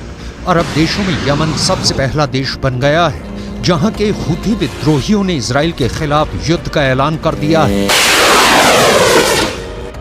अरब देशों में यमन सबसे पहला देश बन गया है जहां के हुती विद्रोहियों ने इजराइल के खिलाफ युद्ध का ऐलान कर दिया है।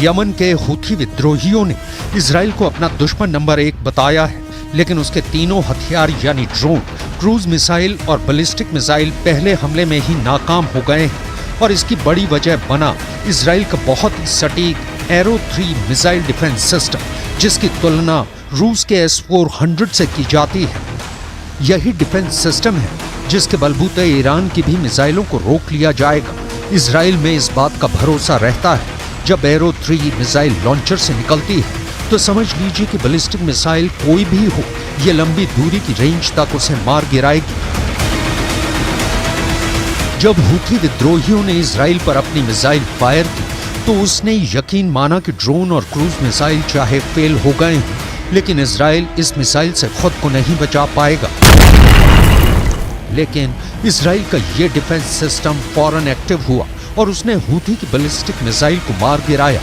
यमन के हुती विद्रोहियों ने इजराइल को अपना दुश्मन नंबर 1 बताया है, लेकिन उसके तीनों हथियार यानी ड्रोन, क्रूज मिसाइल और बैलिस्टिक मिसाइल पहले हमले में ही नाकाम हो गए हैं और इसकी बड़ी वजह बना इजराइल का बहुत ही सटीक एरो 3 मिसाइल डिफेंस सिस्टम, जिसकी तुलना रूस के S-400 से की जाती है। यही डिफेंस सिस्टम है जिसके बलबूते ईरान की भी मिसाइलों को रोक लिया जाएगा। इजराइल में इस बात का भरोसा रहता है जब एरो 3 मिसाइल लॉन्चर से निकलती है तो समझ लीजिए कि बैलिस्टिक मिसाइल कोई भी हो, ये लंबी दूरी की रेंज तक उसे मार गिराएगी। जब हुती विद्रोहियों ने इजराइल पर अपनी मिसाइल फायर की तो उसने यकीन माना कि ड्रोन और क्रूज मिसाइल चाहे फेल हो गए हैं, लेकिन इजराइल इस मिसाइल से खुद को नहीं बचा पाएगा। लेकिन इजराइल का ये डिफेंस सिस्टम फौरन एक्टिव हुआ और उसने हुती की बैलिस्टिक मिसाइल को मार गिराया।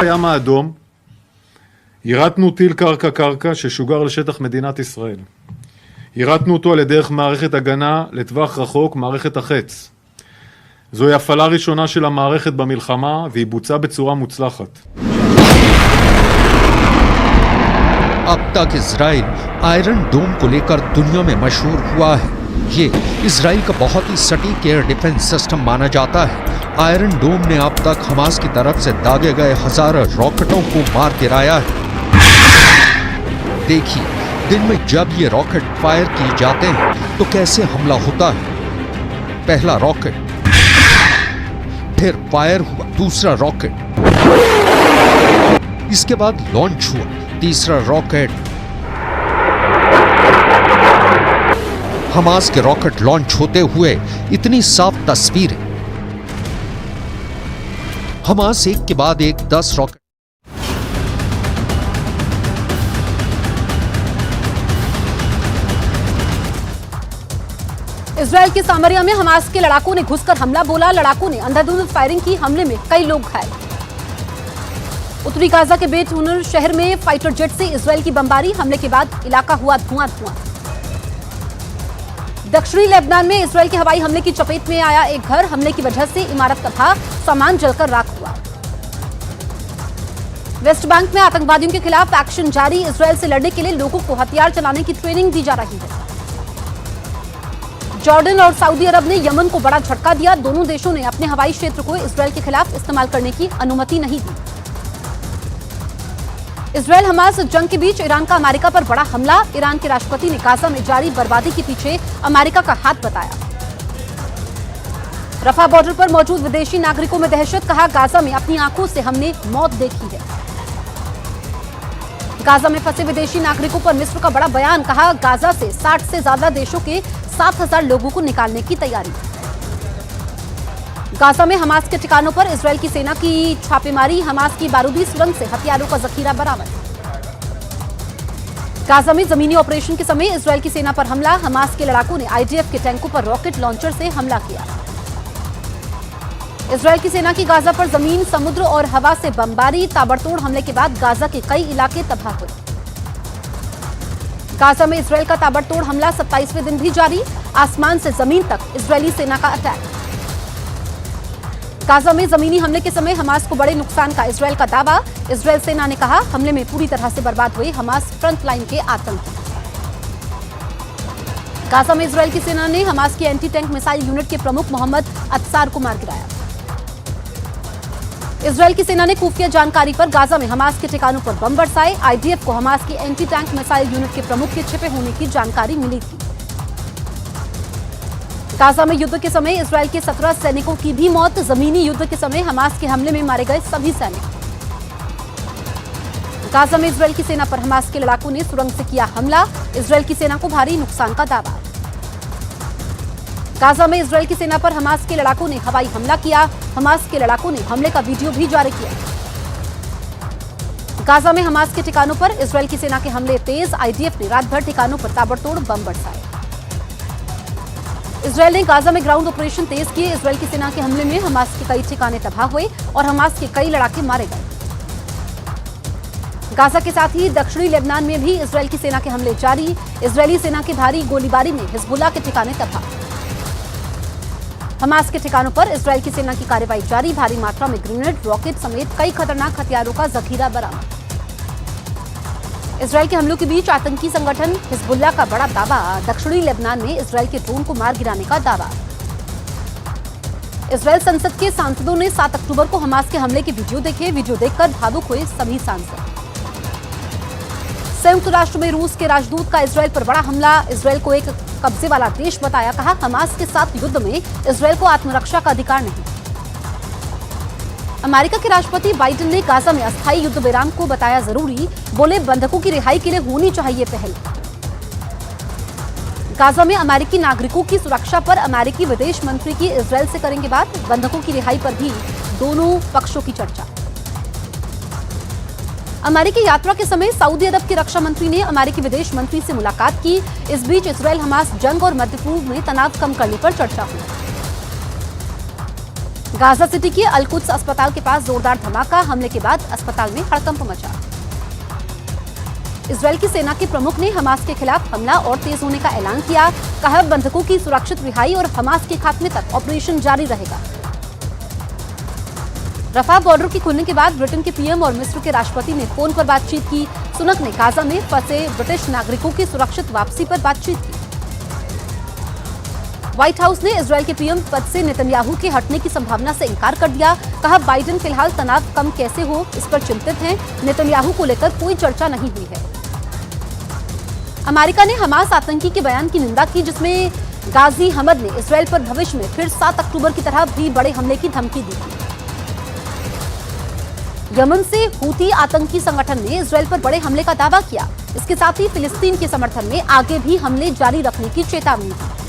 הים האדום, יירטנו טיל קרקע ששוגר לשטח מדינת ישראל. יירטנו אותו על דרך מערכת הגנה לטווח רחוק, מערכת החץ. זוהי הפעלה ראשונה של המערכת במלחמה והיא בוצעה בצורה מוצלחת. अब तक इजराइल आयरन डोम को लेकर दुनिया में मशहूर हुआ है। ये इजराइल का बहुत ही सटीक एयर डिफेंस सिस्टम माना जाता है। आयरन डोम ने अब तक हमास की तरफ से दागे गए हजारों रॉकेटों को मार गिराया है। देखिए, दिन में जब ये रॉकेट फायर किए जाते हैं तो कैसे हमला होता है। पहला रॉकेट, फिर फायर हुआ दूसरा रॉकेट, इसके बाद लॉन्च हुआ तीसरा रॉकेट। हमास के रॉकेट लॉन्च होते हुए इतनी साफ तस्वीरें हमास एक के बाद एक 10 रॉकेट। इजरायल के सामरिया में हमास के लड़ाकों ने घुसकर हमला बोला। लड़ाकों ने अंधाधुंध फायरिंग की। हमले में कई लोग घायल। उत्तरी गाजा के बेट हुनर शहर में फाइटर जेट से इजरायल की बमबारी। हमले के बाद इलाका हुआ धुआं-धुआं। दक्षिणी लेबनान में इजरायल के हवाई हमले की चपेट में आया एक घर। हमले की वजह से इमारत तबाह, सामान जलकर राख हुआ। वेस्ट बैंक में आतंकवादियों के खिलाफ एक्शन जारी। इजरायल से लड़ने के लिए लोगों को हथियार चलाने की ट्रेनिंग दी जा रही है। जॉर्डन और सऊदी अरब ने यमन को बड़ा झटका दिया। दोनों देशों ने अपने हवाई क्षेत्र को इजरायल के खिलाफ इस्तेमाल करने की अनुमति नहीं दी। इजरायल हमास जंग के बीच ईरान का अमेरिका पर बड़ा हमला। ईरान के राष्ट्रपति ने गाजा में जारी बर्बादी के पीछे अमेरिका का हाथ बताया। रफा बॉर्डर पर मौजूद विदेशी नागरिकों में दहशत। कहा, गाजा में अपनी आंखों से हमने मौत देखी है। गाजा में फंसे विदेशी नागरिकों पर मिस्र का बड़ा बयान। कहा, गाजा से 60 से ज्यादा देशों के 7,000 लोगों को निकालने की तैयारी। गाजा में हमास के ठिकानों पर इजरायल की सेना की छापेमारी। हमास की बारूदी सुरंग से हथियारों का जखीरा बरामद। गाजा में जमीनी ऑपरेशन के समय इजरायल की सेना पर हमला। हमास के लड़ाकों ने आईडीएफ के टैंकों पर रॉकेट लॉन्चर से हमला किया। इजरायल की सेना की गाजा पर जमीन, समुद्र और हवा से बमबारी। ताबड़तोड़ हमले के बाद गाजा के कई इलाके तबाह हुए। गाजा में इजरायल का ताबड़तोड़ हमला 27वें दिन भी जारी। आसमान से जमीन तक इजरायली सेना का अटैक। गाजा में जमीनी हमले के समय हमास को बड़े नुकसान का इजरायल का दावा। इजरायल सेना ने कहा, हमले में पूरी तरह से बर्बाद हुए हमास फ्रंट लाइन के आतंकी। गाजा में इजरायल की सेना ने हमास की एंटी टैंक मिसाइल यूनिट के प्रमुख मोहम्मद अत्सार को मार गिराया। इजरायल की सेना ने खुफिया जानकारी पर गाजा में हमास के ठिकानों पर बम बरसाए। आईडीएफ को हमास की एंटी टैंक मिसाइल यूनिट के प्रमुख के छिपे होने की जानकारी मिली थी। गाजा में युद्ध के समय इजरायल के 17 सैनिकों की भी मौत। जमीनी युद्ध के समय हमास के हमले में मारे गए सभी सैनिक। गाजा में इजरायल की सेना पर हमास के लड़ाकों ने सुरंग से किया हमला। इजरायल की सेना को भारी नुकसान का दावा। गाजा में इजरायल की सेना पर हमास के लड़ाकों ने हवाई हमला किया। हमास के लड़ाकों ने हमले का वीडियो भी जारी किया। गाजा में हमास के ठिकानों पर इजरायल की सेना के हमले तेज। आईडीएफ ने रात भर ठिकानों पर ताबड़तोड़ बम बरसाए। इजरायल ने गाजा में ग्राउंड ऑपरेशन तेज किए। इजरायल की सेना के हमले में हमास के कई ठिकाने तबाह हुए और हमास के कई लड़ाके मारे गए। गाजा के साथ ही दक्षिणी लेबनान में भी इजरायल की सेना के हमले जारी। इजरायली सेना की भारी गोलीबारी में हिजबुल्लाह के ठिकाने तबाह। हमास के ठिकानों पर इजरायल की सेना की कार्रवाई जारी। भारी मात्रा में ग्रेनेड, रॉकेट समेत कई खतरनाक हथियारों का जखीरा बरामद। इजरायल के हमलों के बीच आतंकी संगठन हिजबुल्लाह का बड़ा दावा। दक्षिणी लेबनान में इजरायल के ड्रोन को मार गिराने का दावा। इजरायल संसद के सांसदों ने 7 अक्टूबर को हमास के हमले के वीडियो देखे। वीडियो देखकर भावुक हुए सभी सांसद। संयुक्त राष्ट्र में रूस के राजदूत का इजरायल पर बड़ा हमला। इजरायल को एक कब्जे वाला देश बताया। कहा, हमास के साथ युद्ध में इजरायल को आत्मरक्षा का अधिकार नहीं। अमेरिका के राष्ट्रपति बाइडेन ने गाजा में अस्थायी युद्ध विराम को बताया जरूरी। बोले, बंधकों की रिहाई के लिए होनी चाहिए पहल। गाजा में अमेरिकी नागरिकों की सुरक्षा पर अमेरिकी विदेश मंत्री की इजरायल से करेंगे बात। बंधकों की रिहाई पर भी दोनों पक्षों की चर्चा। अमेरिकी यात्रा के समय सऊदी अरब के रक्षा मंत्री ने अमेरिकी विदेश मंत्री से मुलाकात की। इस बीच इजरायल हमास जंग और मध्य पूर्व में तनाव कम करने पर चर्चा हुई। गाजा सिटी के अल-कुद्स अस्पताल के पास जोरदार धमाका। हमले के बाद अस्पताल में हड़कंप मचा। इजरायल की सेना के प्रमुख ने हमास के खिलाफ हमला और तेज होने का ऐलान किया। कहा, बंधकों की सुरक्षित रिहाई और हमास के खात्मे तक ऑपरेशन जारी रहेगा। रफा बॉर्डर के खुलने के बाद ब्रिटेन के पीएम और मिस्र के राष्ट्रपति ने फोन पर बातचीत की। सुनक ने गाजा में फंसे ब्रिटिश नागरिकों की सुरक्षित वापसी पर बातचीत की। व्हाइट हाउस ने इजरायल के पीएम पद से नेतन्याहू के हटने की संभावना से इनकार कर दिया। कहा, बाइडेन फिलहाल तनाव कम कैसे हो इस पर चिंतित हैं। नेतन्याहू को लेकर कोई चर्चा नहीं हुई है। अमेरिका ने हमास आतंकी के बयान की निंदा की, जिसमें गाजी हमद ने इजरायल पर भविष्य में फिर 7 अक्टूबर की तरह भी बड़े हमले की धमकी दी थी। यमन से हूती आतंकी संगठन ने इजरायल पर बड़े हमले का दावा किया। इसके साथ ही फिलिस्तीन के समर्थन में आगे भी हमले जारी रखने की चेतावनी दी।